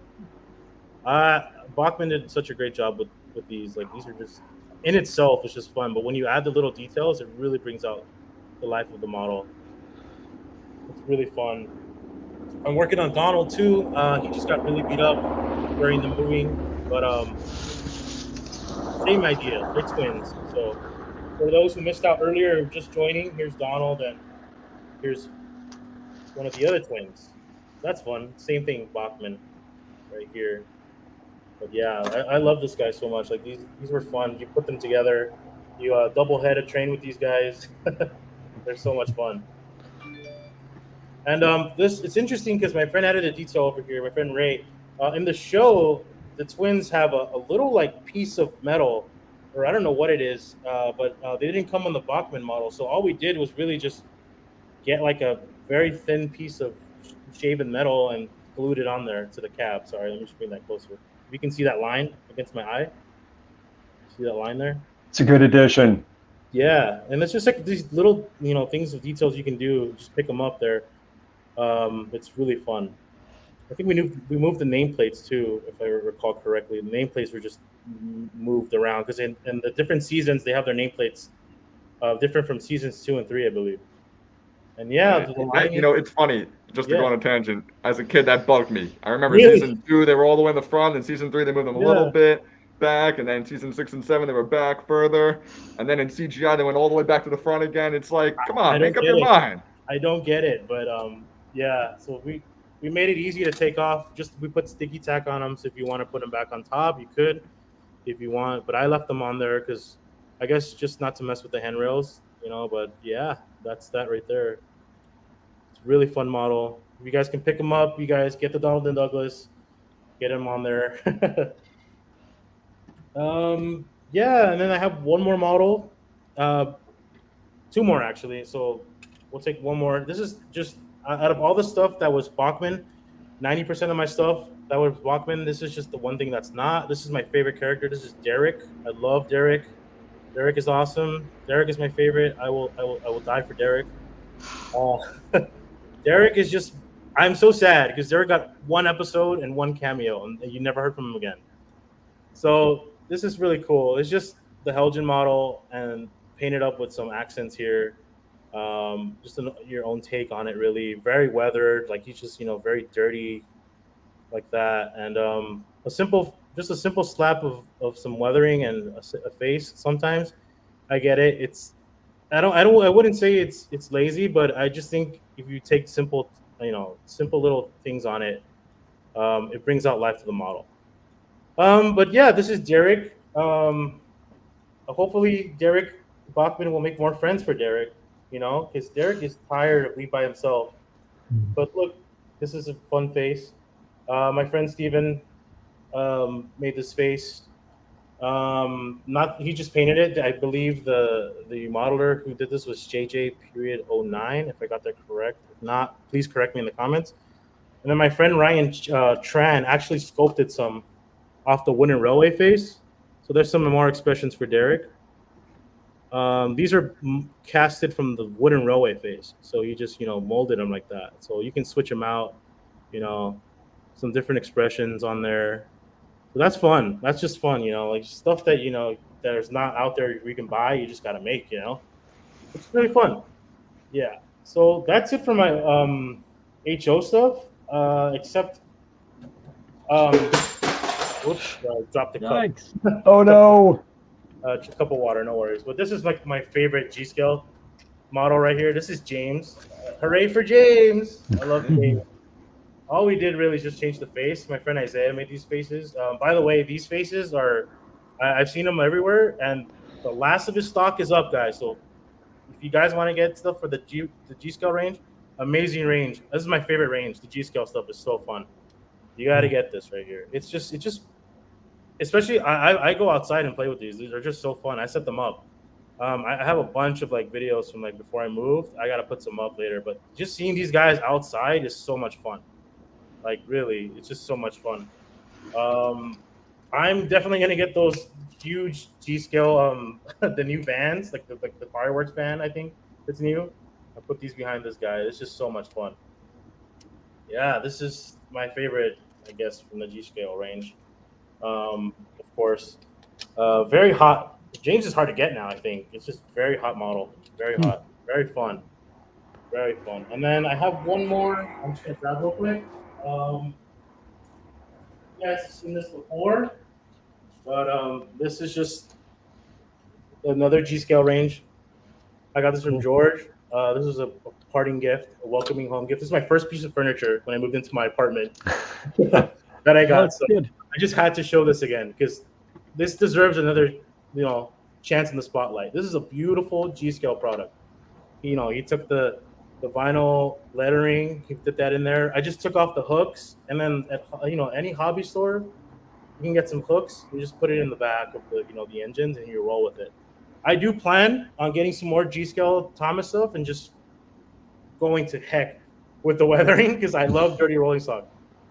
[SPEAKER 3] Bachmann did such a great job with these. Like these are just in itself, it's just fun. But when you add the little details, it really brings out the life of the model. It's really fun. I'm working on Donald too. He just got really beat up during the moving, but same idea. They're twins. So for those who missed out earlier, just joining, here's Donald, and here's one of the other twins. That's fun. Same thing, Bachmann, right here. But yeah, I love this guy so much. Like these were fun. You put them together. You double head a train with these guys. They're so much fun. And it's interesting because my friend added a detail over here. My friend Ray, in the show, the twins have a little like piece of metal, or I don't know what it is, but they didn't come on the Bachmann model. So all we did was really just get like a very thin piece of shaven metal and glued it on there to the cab. Sorry, let me just bring that closer. If you can see that line against my eye, see that line there?
[SPEAKER 5] It's a good addition.
[SPEAKER 3] Yeah, and it's just like these little, things of details you can do. Just pick them up there. It's really fun. I think we moved the nameplates too, if I recall correctly. The nameplates were just moved around because in the different seasons they have their nameplates different from seasons 2 and 3, I believe. And yeah,
[SPEAKER 2] it's funny. Just to go on a tangent, as a kid, that bugged me. I remember
[SPEAKER 3] Really?
[SPEAKER 2] season 2, they were all the way in the front, and season 3, they moved them a little bit back, and then season 6 and 7, they were back further, and then in CGI, they went all the way back to the front again. It's like, come on, make up your mind.
[SPEAKER 3] I don't get it, but yeah. So we made it easy to take off. Just we put sticky tack on them. So if you want to put them back on top, you could, if you want. But I left them on there because I guess just not to mess with the handrails, But yeah, that's that right there. It's a really fun model. If you guys can pick them up, you guys get the Donald and Douglas, get them on there. Yeah, and then I have one more model, 2 more actually. So we'll take one more. This is just out of all the stuff that was Bachmann, 90% of my stuff that was Bachmann. This is just the one thing that's not. This is my favorite character. This is Derek. I love Derek. Derek is awesome. Derek is my favorite. I will die for Derek. Derek is just. I'm so sad because Derek got 1 episode and 1 cameo, and you never heard from him again. So this is really cool. It's just the Helgen model and painted up with some accents here. Just your own take on it, really. Very weathered, like he's just very dirty, like that, and a simple slap of some weathering and a face. Sometimes I get it. I wouldn't say it's lazy, but I just think if you take simple little things on it, it brings out life to the model. But yeah, this is Derek. Hopefully Derek Bachmann will make more friends for Derek, because Derek is tired of being by himself. But look, this is a fun face. My friend Steven made this face. Not he just painted it. I believe the modeler who did this was JJ period 09, if I got that correct. If not, please correct me in the comments. And then my friend Ryan Tran actually sculpted some off the wooden railway face. So there's some more expressions for Derek. These are casted from the wooden railway face. So you just, molded them like that. So you can switch them out, some different expressions on there. So that's fun. That's just fun, like stuff that, there's not out there you can buy. You just got to make, It's really fun. Yeah. So that's it for my HO stuff, except, whoops, dropped the cup.
[SPEAKER 4] Yikes.
[SPEAKER 5] Oh no.
[SPEAKER 3] A cup of water, no worries. But this is like my favorite G-scale model right here. This is James. Hooray for James! I love James. All we did really is just change the face. My friend Isaiah made these faces. By the way, these faces I've seen them everywhere, and the last of his stock is up, guys. So if you guys want to get stuff for the G-scale range, amazing range. This is my favorite range. The G-scale stuff is so fun. You got to get this right here. It's just, especially I go outside and play with these. These are just so fun. I set them up. I have a bunch of like videos from like before I moved. I got to put some up later, but just seeing these guys outside is so much fun. Like really, it's just so much fun. I'm definitely gonna get those huge G-scale, the new vans, like the fireworks van. I think it's new. I put these behind this guy. It's just so much fun. Yeah, this is my favorite, I guess, from the G-scale range. Of course, very hot. James is hard to get now. I think it's just very hot model. Very hot. Very fun. Very fun. And then I have one more. I'm just gonna grab real quick. You guys have seen this before, but this is just another G-scale range. I got this from George. This is a parting gift, a welcoming home gift. This is my first piece of furniture when I moved into my apartment that I got. So
[SPEAKER 4] Good.
[SPEAKER 3] I just had to show this again because this deserves another, chance in the spotlight. This is a beautiful G-scale product. He took the vinyl lettering, he put that in there. I just took off the hooks, and then at any hobby store, you can get some hooks. You just put it in the back of the engines, and you roll with it. I do plan on getting some more G-scale Thomas stuff and just going to heck with the weathering because I love dirty rolling stock.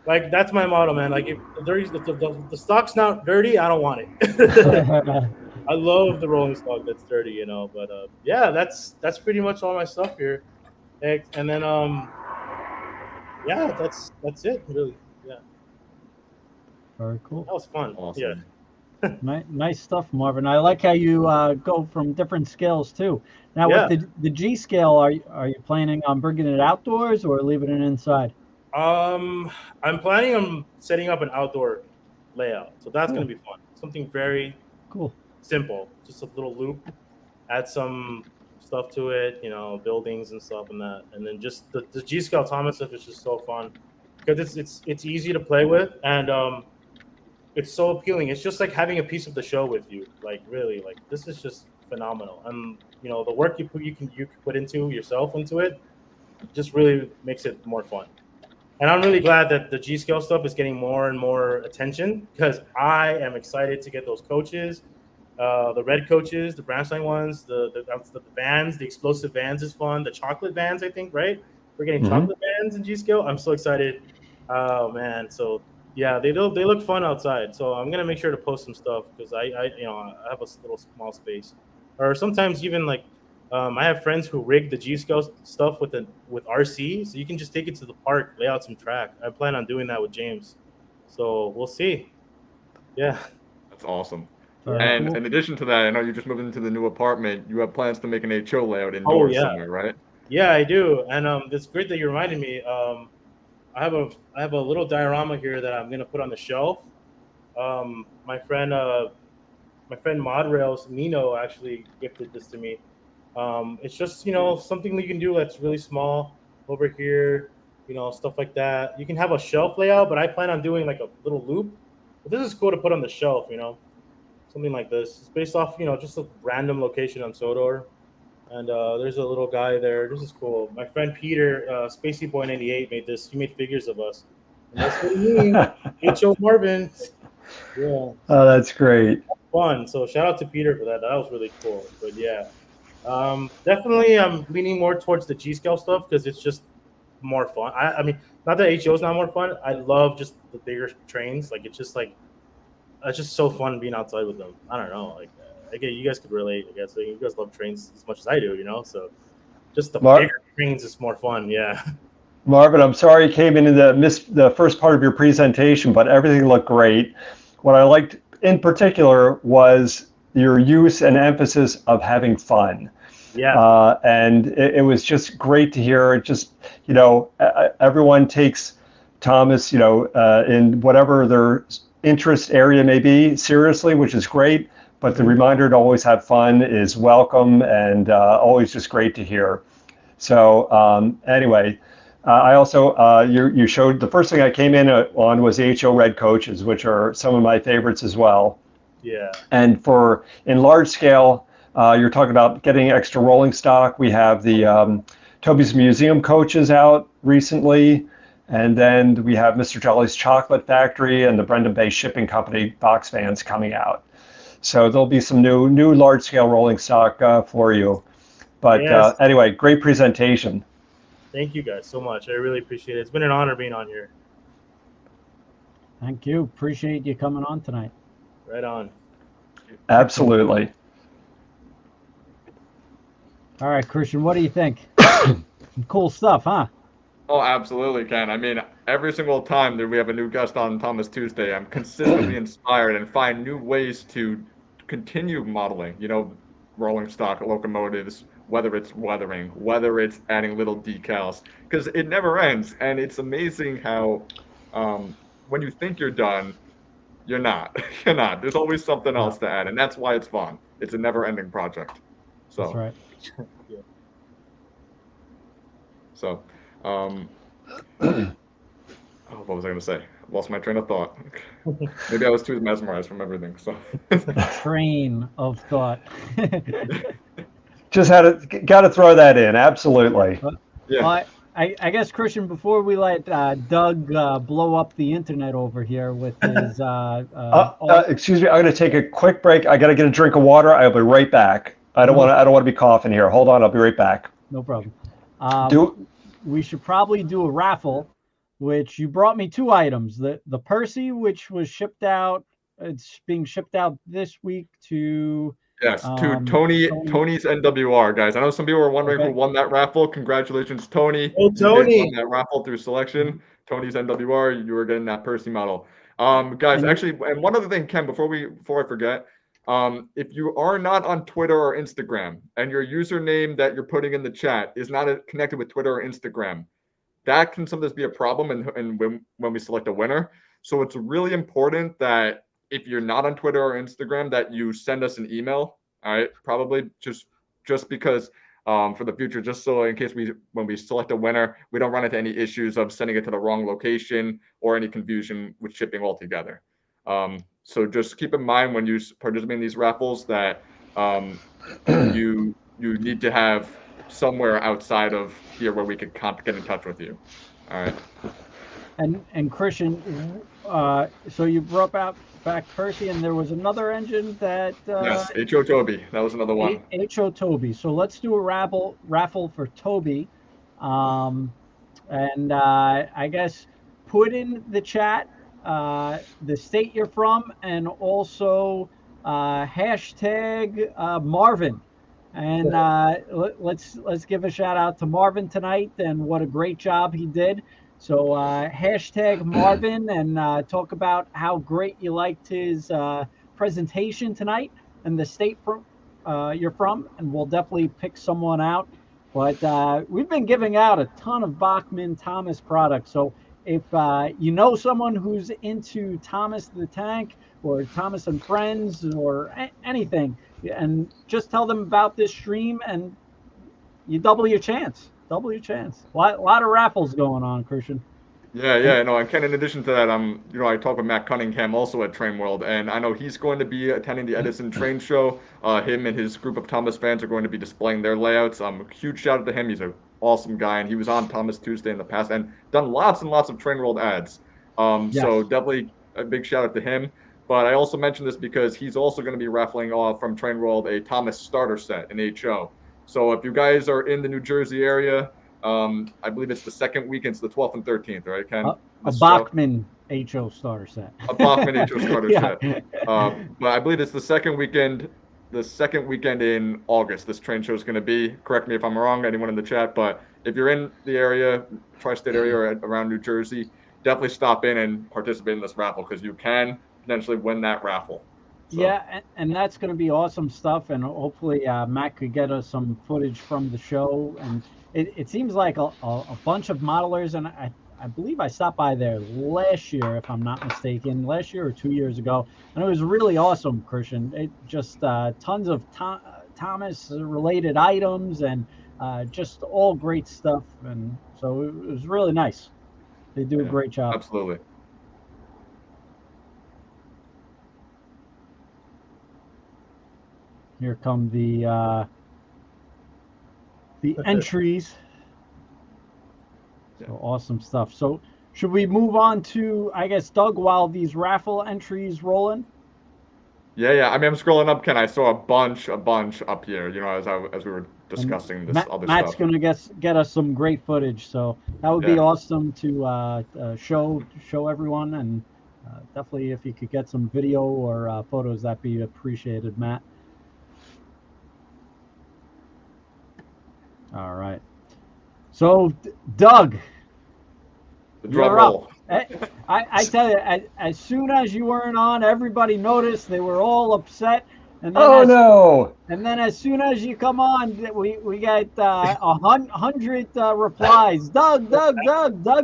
[SPEAKER 3] Like that's my motto, man. Like if the stock's not dirty, I don't want it. I love the rolling stock that's dirty, But yeah, that's pretty much all my stuff here. And then yeah, that's it really. Yeah,
[SPEAKER 4] Very cool.
[SPEAKER 3] that was fun.
[SPEAKER 2] Awesome.
[SPEAKER 3] Yeah.
[SPEAKER 4] Nice stuff, Marvin. I like how you go from different scales too. Now, with the G scale, are you planning on bringing it outdoors or leaving it inside?
[SPEAKER 3] I'm planning on setting up an outdoor layout, so that's gonna be fun. Something very
[SPEAKER 4] Cool.
[SPEAKER 3] simple, just a little loop, add some stuff to it, buildings and stuff and that, and then just the G scale Thomas stuff is just so fun because it's easy to play with and it's so appealing. It's just like having a piece of the show with you. Like really, like this is just phenomenal. And the work you can put into yourself into it just really makes it more fun. And I'm really glad that the G scale stuff is getting more and more attention because I am excited to get those coaches, the red coaches, the Brownstein ones, the vans, the explosive vans is fun. The chocolate vans, I think, right? We're getting chocolate vans in G scale. I'm so excited. Oh man, so yeah, they look fun outside. So I'm gonna make sure to post some stuff because I have a little small space, or sometimes even like I have friends who rig the G scale stuff with RC, so you can just take it to the park, lay out some track. I plan on doing that with James, so we'll see. Yeah,
[SPEAKER 2] That's awesome.
[SPEAKER 4] Very
[SPEAKER 2] And
[SPEAKER 4] cool.
[SPEAKER 2] in addition to that, I know you just moved into the new apartment. You have plans to make an HO layout indoors somewhere, right?
[SPEAKER 3] Yeah, I do, and it's great that you reminded me. I have a little diorama here that I'm gonna put on the shelf. My friend Modrails Nino actually gifted this to me. It's just something that you can do that's really small over here, stuff like that. You can have a shelf layout, but I plan on doing like a little loop. But this is cool to put on the shelf, So something like this. It's based off, just a random location on Sodor. And there's a little guy there. This is cool. My friend Peter, Spacey Boy 98, made this. He made figures of us. And that's what he means. H.O. Marvin. Yeah.
[SPEAKER 5] Oh, that's great.
[SPEAKER 3] Fun. So shout out to Peter for that. That was really cool. But yeah. Definitely I'm leaning more towards the G-scale stuff because it's just more fun. I mean, not that HO is not more fun. I love just the bigger trains. Like it's just so fun being outside with them. I don't know. Like again, you guys could relate. I guess you guys love trains as much as I do. So just the bigger trains is more fun. Yeah.
[SPEAKER 5] Marvin, I'm sorry you came in and missed the first part of your presentation, but everything looked great. What I liked in particular was your use and emphasis of having fun.
[SPEAKER 3] Yeah.
[SPEAKER 5] And it was just great to hear. It just, everyone takes Thomas, in whatever their interest area may be seriously, which is great. But the reminder to always have fun is welcome and always just great to hear. So anyway, I also, you showed, the first thing I came in on was the HO Red coaches, which are some of my favorites as well.
[SPEAKER 3] Yeah.
[SPEAKER 5] And in large scale, you're talking about getting extra rolling stock. We have the Toby's Museum coaches out recently. And then we have Mr. Jolly's Chocolate Factory and the Brendan Bay Shipping Company box fans coming out. So there'll be some new large scale rolling stock for you. But
[SPEAKER 3] yes.
[SPEAKER 5] Anyway, great presentation.
[SPEAKER 3] Thank you guys so much. I really appreciate it. It's been an honor being on here.
[SPEAKER 4] Thank you. Appreciate you coming on tonight.
[SPEAKER 3] Right on.
[SPEAKER 5] Absolutely.
[SPEAKER 4] All right, Christian, what do you think? Some cool stuff, huh?
[SPEAKER 2] Oh, absolutely, Ken. I mean, every single time that we have a new guest on Thomas Tuesday, I'm consistently inspired and find new ways to continue modeling, rolling stock locomotives, whether it's weathering, whether it's adding little decals, because it never ends. And it's amazing how when you think you're done, you're not. You're not. There's always something else to add, and that's why it's fun. It's a never-ending project. So.
[SPEAKER 4] That's right.
[SPEAKER 3] Yeah.
[SPEAKER 2] So, what was I going to say? Lost my train of thought. Maybe I was too mesmerized from everything. So,
[SPEAKER 4] train of thought.
[SPEAKER 5] Just got to throw that in. Absolutely.
[SPEAKER 2] Yeah.
[SPEAKER 4] Well, I guess, Christian, before we let Doug blow up the internet over here with his
[SPEAKER 5] excuse me, I'm going to take a quick break. I got to get a drink of water. I'll be right back. I don't want to be coughing here. Hold on, I'll be right back.
[SPEAKER 4] No problem. We should probably do a raffle, which you brought me 2 items. The Percy, which was shipped out. It's being shipped out this week to
[SPEAKER 2] Yes, to Tony's NWR, guys. I know some people were wondering who won that raffle. Congratulations, Tony.
[SPEAKER 3] Oh, Tony!
[SPEAKER 2] You won that raffle through selection. Tony's NWR. You were getting that Percy model. Guys, actually, and one other thing, Ken, before I forget, if you are not on Twitter or Instagram and your username that you're putting in the chat is not connected with Twitter or Instagram, that can sometimes be a problem and when we select a winner. So it's really important that if you're not on Twitter or Instagram, that you send us an email. All right, probably just because for the future, just so in case when we select a winner, we don't run into any issues of sending it to the wrong location or any confusion with shipping altogether. So just keep in mind when you participate in these raffles that you need to have somewhere outside of here where we could get in touch with you. All right.
[SPEAKER 4] And Christian, so you brought back Percy, and there was another engine that
[SPEAKER 2] yes, HO Toby. That was another one.
[SPEAKER 4] HO Toby. So let's do a raffle for Toby, and I guess put in the chat the state you're from, and also hashtag Marvin. And let's give a shout out to Marvin tonight, and what a great job he did. So hashtag Marvin, and talk about how great you liked his presentation tonight and the state you're from, and we'll definitely pick someone out. But we've been giving out a ton of Bachmann Thomas products. So if you know someone who's into Thomas the Tank or Thomas and Friends or anything, and just tell them about this stream, and you double your chance. A lot of raffles going on, Christian.
[SPEAKER 2] Yeah, no, and Ken, in addition to that, I talked with Matt Cunningham also at Train World, and I know he's going to be attending the Edison Train Show. Him and his group of Thomas fans are going to be displaying their layouts. Huge shout out to him. He's an awesome guy, and he was on Thomas Tuesday in the past and done lots and lots of Train World ads. So
[SPEAKER 4] Yes.
[SPEAKER 2] definitely a big shout out to him. But I also mentioned this because he's also going to be raffling off from Train World a Thomas starter set in HO. So if you guys are in the New Jersey area, I believe it's the second weekend, it's the 12th and 13th, right, Ken?
[SPEAKER 4] A
[SPEAKER 2] This show,
[SPEAKER 4] Bachmann HO starter set.
[SPEAKER 2] a Bachmann HO starter
[SPEAKER 4] Yeah.
[SPEAKER 2] set. But I believe it's the second weekend in August. This train show is going to be. Correct me if I'm wrong, anyone in the chat. But if you're in the area, tri-state area, or around New Jersey, definitely stop in and participate in this raffle because you can potentially win that raffle. So.
[SPEAKER 4] Yeah, and that's going to be awesome stuff. And hopefully Matt could get us some footage from the show. And it seems like a bunch of modelers, and I believe I stopped by there last year, if I'm not mistaken, last year or 2 years ago. And it was really awesome, Christian. It just tons of Thomas-related items and just all great stuff. And so it was really nice. They do a great job.
[SPEAKER 2] Absolutely.
[SPEAKER 4] Here come the entries. So awesome stuff. So should we move on to, I guess, Doug, while these raffle entries rolling?
[SPEAKER 2] Yeah. I mean, I'm scrolling up, Ken. I saw a bunch up here. As we were discussing this other
[SPEAKER 4] Matt's
[SPEAKER 2] stuff.
[SPEAKER 4] gonna get us some great footage. So that would be awesome to show everyone, and definitely if you could get some video or photos, that'd be appreciated, Matt. All right. So, Doug, you're up. I tell you, as soon as you weren't on, everybody noticed. They were all upset. And then
[SPEAKER 5] no!
[SPEAKER 4] And then as soon as you come on, we got 100 replies. Doug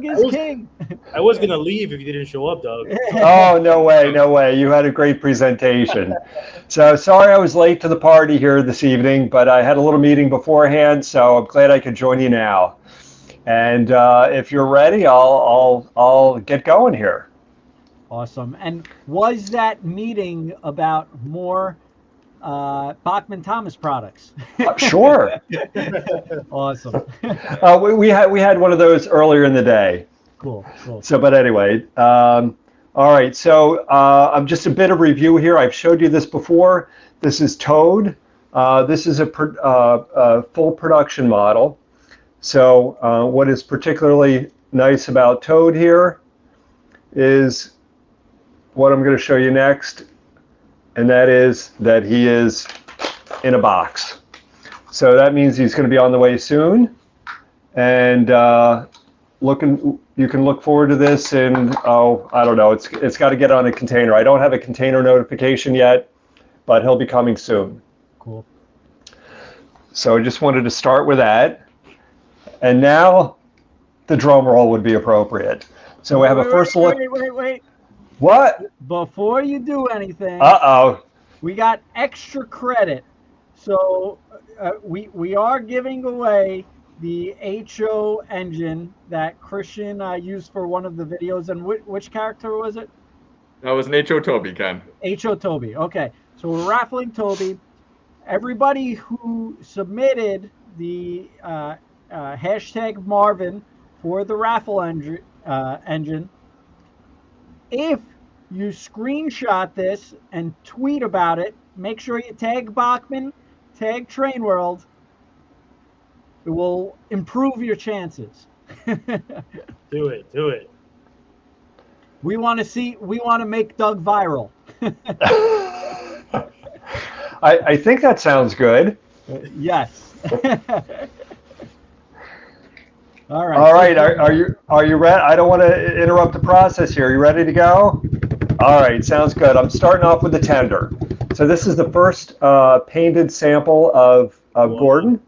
[SPEAKER 4] is king.
[SPEAKER 3] I was gonna leave if you didn't show up, Doug.
[SPEAKER 5] Oh, no way. You had a great presentation. So sorry I was late to the party here this evening, but I had a little meeting beforehand, so I'm glad I could join you now. And if you're ready, I'll get going here.
[SPEAKER 4] Awesome. And was that meeting about more Bachmann Thomas products?
[SPEAKER 5] Sure.
[SPEAKER 4] Awesome.
[SPEAKER 5] We had one of those earlier in the day.
[SPEAKER 4] Cool.
[SPEAKER 5] So, but anyway, all right. So I'm just a bit of review here. I've showed you this before. This is Toad. This is a full production model. So what is particularly nice about Toad here is what I'm going to show you next, and that is that he is in a box. So that means he's going to be on the way soon, and you can look forward to this in, I don't know, it's got to get on a container. I don't have a container notification yet, but he'll be coming soon.
[SPEAKER 4] Cool.
[SPEAKER 5] So I just wanted to start with that. And now the drum roll would be appropriate. So we have a first look.
[SPEAKER 4] Wait.
[SPEAKER 5] What?
[SPEAKER 4] Before you do anything,
[SPEAKER 5] we
[SPEAKER 4] got extra credit. So we are giving away the HO engine that Christian used for one of the videos. And which character was it?
[SPEAKER 2] That was an HO Toby, Ken.
[SPEAKER 4] HO Toby. Okay. So we're raffling Toby. Everybody who submitted the hashtag Marvin for the raffle engine, if you screenshot this and tweet about it, make sure you tag Bachmann, tag Train World. It will improve your chances.
[SPEAKER 3] Do it.
[SPEAKER 4] We want to make Doug viral.
[SPEAKER 5] I think that sounds good.
[SPEAKER 4] Yes. All right.
[SPEAKER 5] All right. Are you ready? I don't want to interrupt the process here. Are you ready to go? All right. Sounds good. I'm starting off with the tender. So this is the first painted sample of Gordon.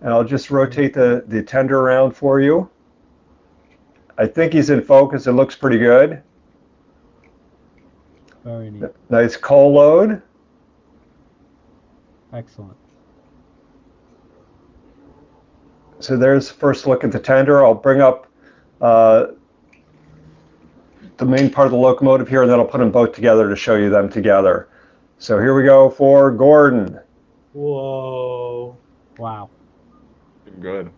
[SPEAKER 5] And I'll just rotate the tender around for you. I think he's in focus. It looks pretty good.
[SPEAKER 4] Very neat.
[SPEAKER 5] Nice coal load.
[SPEAKER 4] Excellent.
[SPEAKER 5] So there's first look at the tender. I'll bring up the main part of the locomotive here, and then I'll put them both together to show you them together. So here we go for Gordon.
[SPEAKER 3] Whoa.
[SPEAKER 4] Wow.
[SPEAKER 2] Good.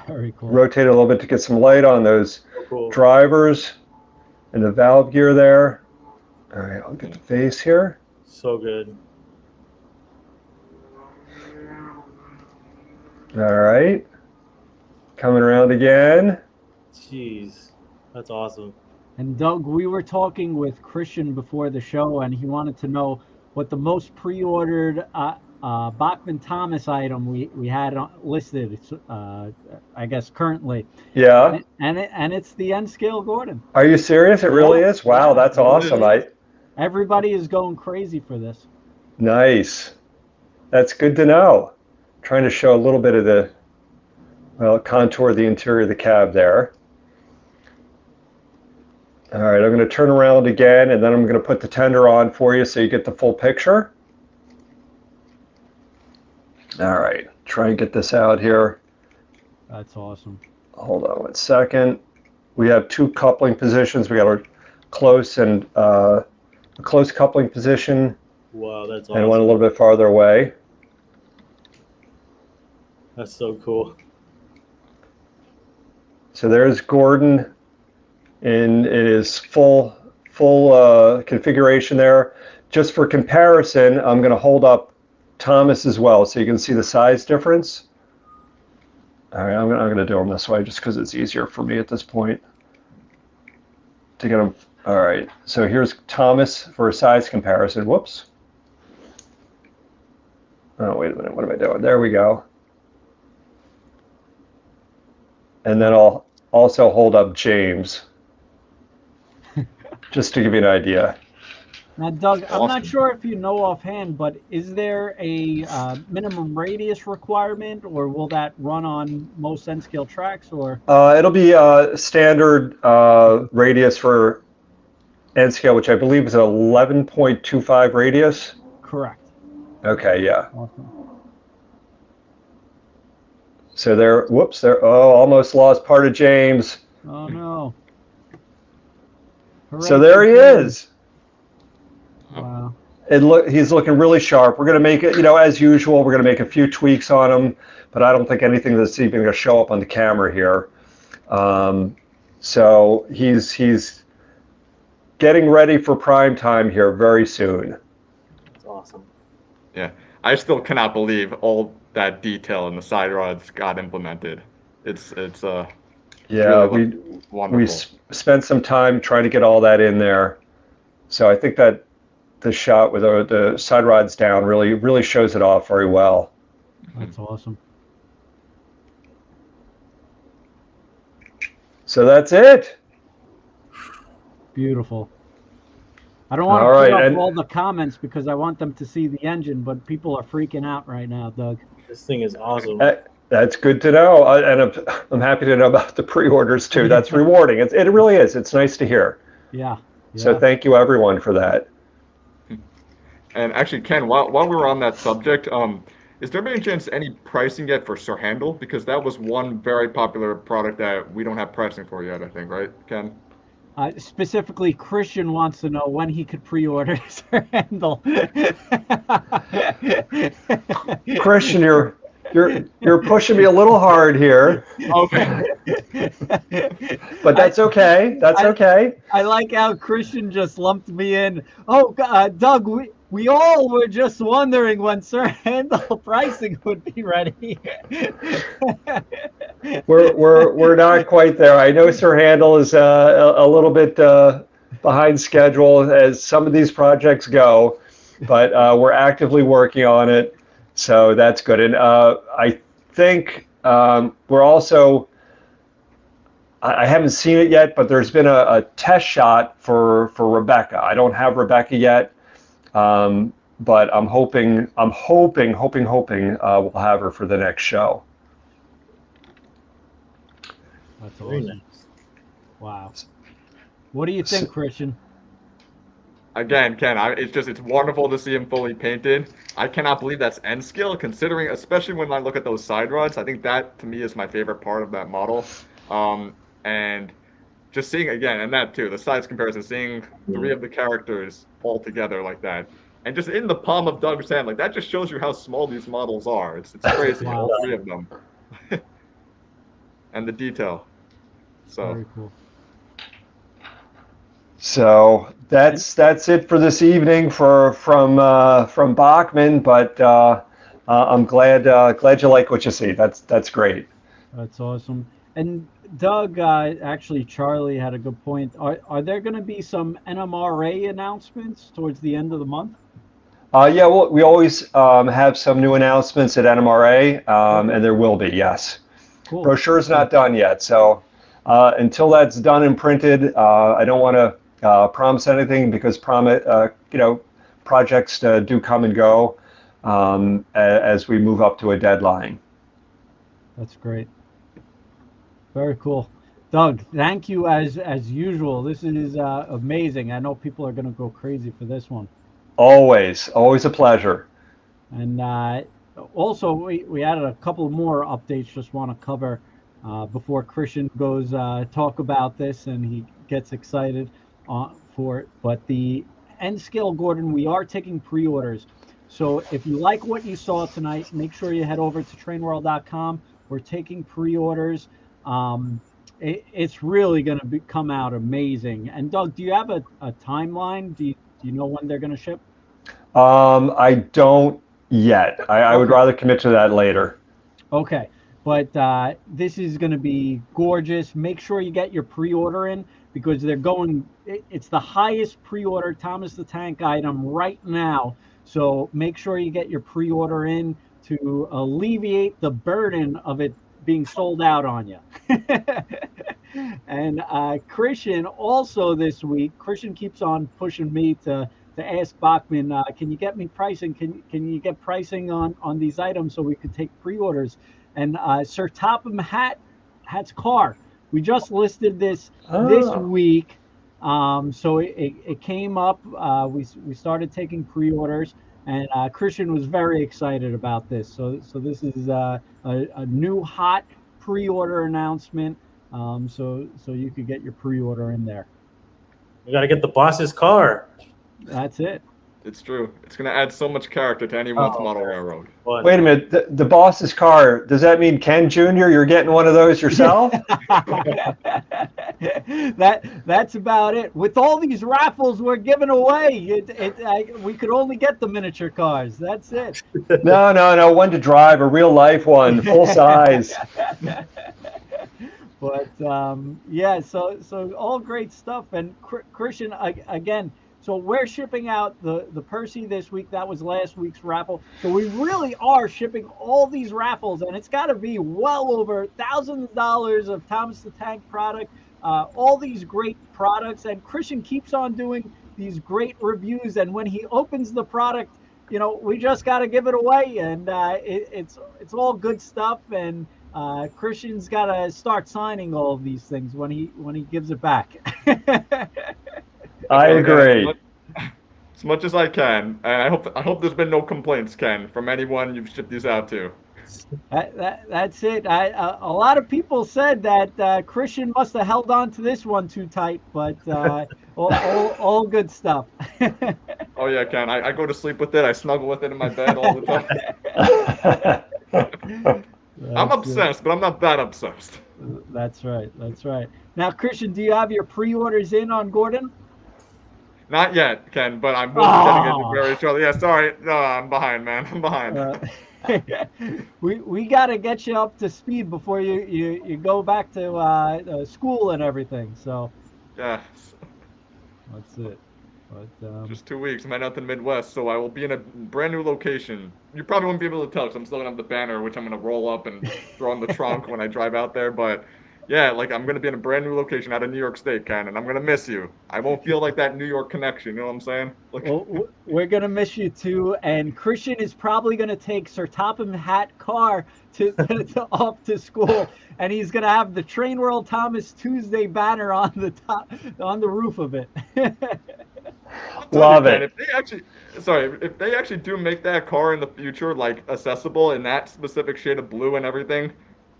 [SPEAKER 4] Very cool.
[SPEAKER 5] Rotate a little bit to get some light on those drivers and the valve gear there. All right, I'll get the face here.
[SPEAKER 3] So good.
[SPEAKER 5] All right. Coming around again.
[SPEAKER 3] Jeez. That's awesome.
[SPEAKER 4] And Doug, we were talking with Christian before the show, and he wanted to know what the most pre-ordered Bachmann Thomas item we had listed. I guess currently.
[SPEAKER 5] Yeah.
[SPEAKER 4] And it's the N scale Gordon.
[SPEAKER 5] Are you serious? It really is? Wow, that's awesome.
[SPEAKER 4] Everybody is going crazy for this.
[SPEAKER 5] Nice. That's good to know. Trying to show a little bit of the contour of the interior of the cab there. All right, I'm going to turn around again, and then I'm going to put the tender on for you so you get the full picture. All right, try and get this out here.
[SPEAKER 4] That's awesome.
[SPEAKER 5] Hold on 1 second. We have 2 coupling positions. We got a close and a close coupling position.
[SPEAKER 3] Wow, that's awesome.
[SPEAKER 5] And one a little bit farther away.
[SPEAKER 3] That's so cool.
[SPEAKER 5] So there's Gordon in his full configuration there. Just for comparison, I'm going to hold up Thomas as well so you can see the size difference. All right, I'm going to do them this way just because it's easier for me at this point to get them. All right, so here's Thomas for a size comparison. Whoops. Oh, wait a minute. What am I doing? There we go. And then I'll also hold up James just to give you an idea.
[SPEAKER 4] Now, Doug, I'm not sure if you know offhand, but is there a minimum radius requirement, or will that run on most N-scale tracks? Or
[SPEAKER 5] it'll be standard radius for N-scale, which I believe is an 11.25 radius.
[SPEAKER 4] Correct.
[SPEAKER 5] Okay, yeah.
[SPEAKER 4] Awesome.
[SPEAKER 5] So there, whoops, there. Oh, almost lost part of James.
[SPEAKER 4] Oh no.
[SPEAKER 5] So there he is.
[SPEAKER 4] Wow.
[SPEAKER 5] He's looking really sharp. We're going to make it, as usual, we're going to make a few tweaks on him, but I don't think anything that's even going to show up on the camera here. So he's getting ready for prime time here very soon.
[SPEAKER 3] That's awesome.
[SPEAKER 2] Yeah, I still cannot believe all that detail in the side rods got implemented. It's
[SPEAKER 5] yeah,
[SPEAKER 2] really wonderful.
[SPEAKER 5] We spent some time trying to get all that in there. So I think that the shot with the side rods down really shows it off very well.
[SPEAKER 4] That's awesome.
[SPEAKER 5] So that's it.
[SPEAKER 4] Beautiful. I don't want to put up all the comments because I want them to see the engine, but people are freaking out right now, Doug.
[SPEAKER 3] This thing is awesome.
[SPEAKER 5] That's good to know, and I'm happy to know about the pre-orders too. That's rewarding. It really is. It's nice to hear.
[SPEAKER 4] Yeah.
[SPEAKER 5] So thank you everyone for that.
[SPEAKER 2] And actually, Ken, while we were on that subject, is there any chance any pricing yet for Sir Handle? Because that was one very popular product that we don't have pricing for yet, I think, right, Ken?
[SPEAKER 4] Specifically, Christian wants to know when he could pre-order Sir Handle.
[SPEAKER 5] Christian, you're pushing me a little hard here.
[SPEAKER 2] Okay.
[SPEAKER 5] But that's okay. That's okay.
[SPEAKER 4] I like how Christian just lumped me in. Oh, Doug, we all were just wondering when Sir Handle pricing would be ready.
[SPEAKER 5] We're not quite there. I know Sir Handle is a little bit behind schedule as some of these projects go, but we're actively working on it. So that's good. And I think we're also, I haven't seen it yet, but there's been a test shot for Rebecca. I don't have Rebecca yet, but I'm hoping we'll have her for the next show.
[SPEAKER 4] That's awesome. Nice. Wow. What do you think, Christian?
[SPEAKER 2] Again, Ken, it's wonderful to see him fully painted. I cannot believe that's N scale, considering, especially when I look at those side rods. I think that to me is my favorite part of that model. And just seeing again, and that too, the size comparison, seeing 3 of the characters all together like that, and just in the palm of Doug's hand, like that just shows you how small these models are. It's crazy,
[SPEAKER 4] Wow.
[SPEAKER 2] all 3 of them, and the detail. So.
[SPEAKER 4] Very cool.
[SPEAKER 5] So that's it for this evening from Bachmann. But I'm glad you like what you see. That's great.
[SPEAKER 4] That's awesome. And Doug, actually, Charlie had a good point. Are there going to be some NMRA announcements towards the end of the month?
[SPEAKER 5] Yeah, well, we always have some new announcements at NMRA, and there will be, yes.
[SPEAKER 4] Cool.
[SPEAKER 5] Brochure's not done yet, so until that's done and printed, I don't want to promise anything because projects do come and go as we move up to a deadline.
[SPEAKER 4] That's great. Very cool. Doug, thank you as usual. This is amazing. I know people are going to go crazy for this one.
[SPEAKER 5] Always a pleasure.
[SPEAKER 4] And also, we added a couple more updates. Just want to cover before Christian goes talk about this and he gets excited for it. But the N-Scale Gordon, we are taking pre-orders. So if you like what you saw tonight, make sure you head over to trainworld.com. We're taking pre-orders. It's really going to come out amazing. And Doug, do you have a timeline? Do you know when they're going to ship?
[SPEAKER 5] I don't yet. I would rather commit to that later.
[SPEAKER 4] Okay, but this is going to be gorgeous. Make sure you get your pre-order in because they're going. It's the highest pre-order Thomas the Tank item right now. So make sure you get your pre-order in to alleviate the burden of it being sold out on you. And Christian also this week, Christian keeps on pushing me to ask Bachmann, can you get me pricing? Can you get pricing on these items so we could take pre-orders? And Sir Topham Hatt's car, we just listed this week. So it came up. We started taking pre-orders, and Christian was very excited about this. So this is a new hot pre-order announcement. So you could get your pre-order in there.
[SPEAKER 3] We got to get the boss's car.
[SPEAKER 4] That's it.
[SPEAKER 2] It's true. It's going to add so much character to anyone's model railroad.
[SPEAKER 5] Wait a minute. The boss's car, does that mean Ken Jr., you're getting one of those yourself?
[SPEAKER 4] That's about it. With all these raffles we're giving away, we could only get the miniature cars. That's it.
[SPEAKER 5] No. One to drive, a real life one, full size.
[SPEAKER 4] But yeah, so all great stuff. And Christian, again, so we're shipping out the Percy this week. That was last week's raffle. So we really are shipping all these raffles, and it's got to be well over thousands of dollars of Thomas the Tank product. All these great products, and Christian keeps on doing these great reviews. And when he opens the product, we just got to give it away, and it's all good stuff. And Christian's got to start signing all of these things when he gives it back.
[SPEAKER 5] I agree.
[SPEAKER 2] As much as I can, and I hope there's been no complaints, Ken, from anyone you've shipped these out to.
[SPEAKER 4] That's it. A lot of people said that Christian must have held on to this one too tight, but all good stuff.
[SPEAKER 2] Oh yeah, Ken. I go to sleep with it. I snuggle with it in my bed all the time. I'm obsessed, but I'm not that obsessed.
[SPEAKER 4] That's right. Now, Christian, do you have your pre-orders in on Gordon?
[SPEAKER 2] Not yet, Ken, but I will be getting it very shortly. Yeah, sorry. No, I'm behind, man. I'm behind.
[SPEAKER 4] We got to get you up to speed before you go back to school and everything. So
[SPEAKER 2] yeah,
[SPEAKER 4] that's it. But,
[SPEAKER 2] just 2 weeks. I'm heading out to the Midwest, so I will be in a brand new location. You probably won't be able to tell because I'm still gonna have the banner, which I'm gonna roll up and throw in the trunk when I drive out there. But yeah, like I'm gonna be in a brand new location out of New York State, Ken, and I'm gonna miss you. I won't feel like that New York connection. You know what I'm saying?
[SPEAKER 4] Well, we're gonna miss you too. And Christian is probably gonna take Sir Topham Hatt car to off to school, and he's gonna have the Train World Thomas Tuesday banner on the roof of it.
[SPEAKER 5] Love it.
[SPEAKER 2] If they actually do make that car in the future like accessible in that specific shade of blue and everything,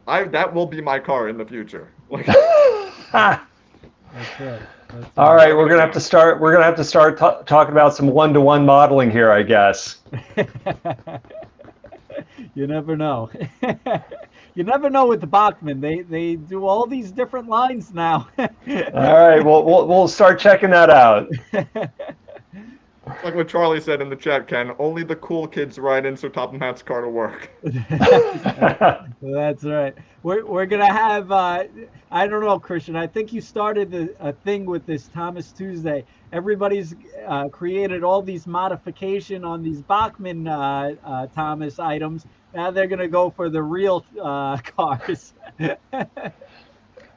[SPEAKER 2] that will be my car in the future. Like,
[SPEAKER 4] That's right.
[SPEAKER 5] All right, we're gonna have to start. We're gonna have to start talking about some one-to-one modeling here, I guess.
[SPEAKER 4] You never know. You never know with the Bachmann. They do all these different lines now.
[SPEAKER 5] All right, we'll start checking that out.
[SPEAKER 2] Like what Charlie said in the chat, Ken, only the cool kids ride in Sir Topham Hatt's car to work.
[SPEAKER 4] That's right. We're gonna have I don't know, Christian. I think you started a thing with this Thomas Tuesday. Everybody's created all these modification on these Bachmann Thomas items. Now they're gonna go for the real cars.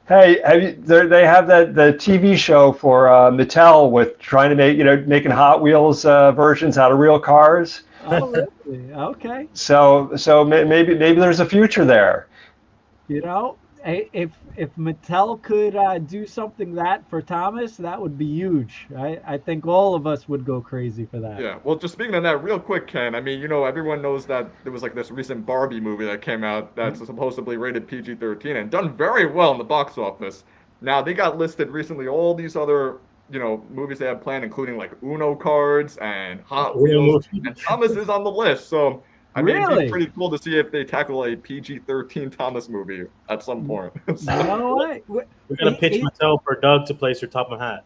[SPEAKER 5] Hey, they have the TV show for Mattel with trying to making Hot Wheels versions out of real cars.
[SPEAKER 4] Oh, really? Okay.
[SPEAKER 5] So maybe there's a future there.
[SPEAKER 4] You know, if Mattel could do something that for Thomas, that would be huge. I think all of us would go crazy for that.
[SPEAKER 2] Yeah, well, just speaking of that real quick, Ken, I mean, everyone knows that there was like this recent Barbie movie that came out that's supposedly rated PG-13 and done very well in the box office. Now, they got listed recently all these other, movies they have planned, including like Uno cards and Hot Wheels, and Thomas is on the list, so... I mean, it'd be pretty cool to see if they tackle a PG-13 Thomas movie at some point.
[SPEAKER 4] You know what?
[SPEAKER 3] We're gonna pitch Mattel for Doug to play Sir Topham Hatt.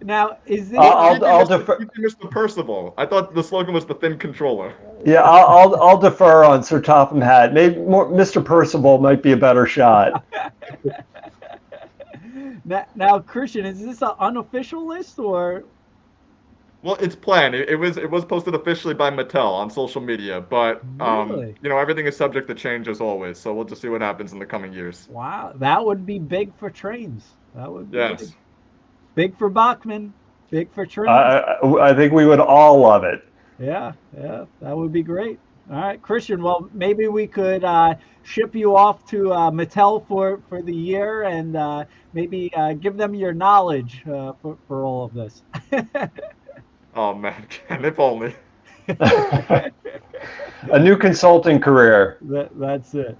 [SPEAKER 4] Now, is this?
[SPEAKER 5] I'll defer.
[SPEAKER 2] Mr. Percival. I thought the slogan was the thin controller.
[SPEAKER 5] Yeah, I'll defer on Sir Topham Hatt. Maybe Mr. Percival might be a better shot.
[SPEAKER 4] Now, Christian, is this an unofficial list or?
[SPEAKER 2] Well, it's planned. It was posted officially by Mattel on social media, but
[SPEAKER 4] really?
[SPEAKER 2] Everything is subject to change as always. So we'll just see what happens in the coming years.
[SPEAKER 4] Wow, that would be big for trains. That would be big for Bachmann, big for trains.
[SPEAKER 5] I think we would all love it.
[SPEAKER 4] Yeah, that would be great. All right, Christian. Well, maybe we could ship you off to Mattel for the year and maybe give them your knowledge for all of this.
[SPEAKER 2] Oh man, Ken, if only.
[SPEAKER 5] A new consulting career.
[SPEAKER 4] That's it.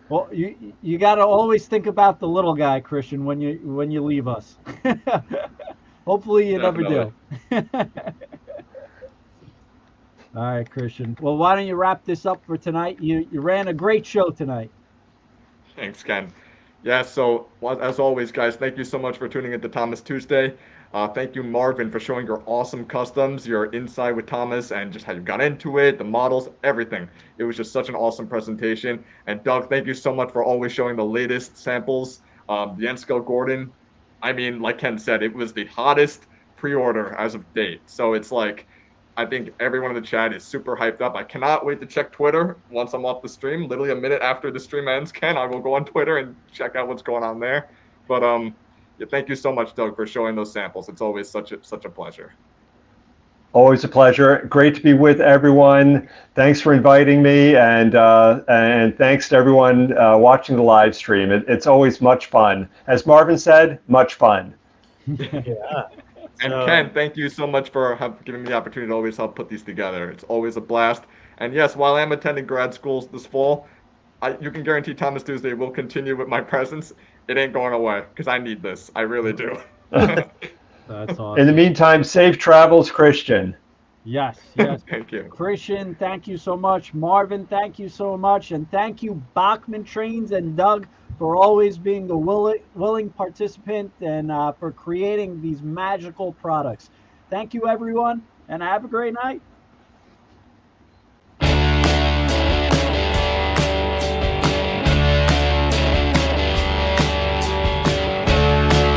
[SPEAKER 4] Well, you got to always think about the little guy, Christian, when you leave us. Hopefully you never do. All right, Christian. Well, why don't you wrap this up for tonight? You ran a great show tonight.
[SPEAKER 2] Thanks, Ken. Yeah, so as always, guys, thank you so much for tuning into Thomas Tuesday. Thank you, Marvin, for showing your awesome customs, your insight with Thomas, and just how you got into it, the models, everything. It was just such an awesome presentation. And Doug, thank you so much for always showing the latest samples. The N-Scale Gordon, I mean, like Ken said, it was the hottest pre-order as of date. So it's like, I think everyone in the chat is super hyped up. I cannot wait to check Twitter once I'm off the stream. Literally a minute after the stream ends, Ken, I will go on Twitter and check out what's going on there. But yeah, thank you so much, Doug, for showing those samples. It's always such a pleasure.
[SPEAKER 5] Always a pleasure. Great to be with everyone. Thanks for inviting me, and thanks to everyone watching the live stream. It's always much fun. As Marvin said, much fun.
[SPEAKER 3] Yeah.
[SPEAKER 2] And Ken, thank you so much for giving me the opportunity to always help put these together. It's always a blast. And yes, while I'm attending grad schools this fall, you can guarantee Thomas Tuesday will continue with my presence. It ain't going away because I need this. I really do.
[SPEAKER 4] That's awesome.
[SPEAKER 5] In the meantime, safe travels, Christian.
[SPEAKER 4] Yes.
[SPEAKER 2] Thank you.
[SPEAKER 4] Christian, thank you so much. Marvin, thank you so much. And thank you, Bachmann Trains and Doug, for always being the willing participant and for creating these magical products. Thank you, everyone, and have a great night.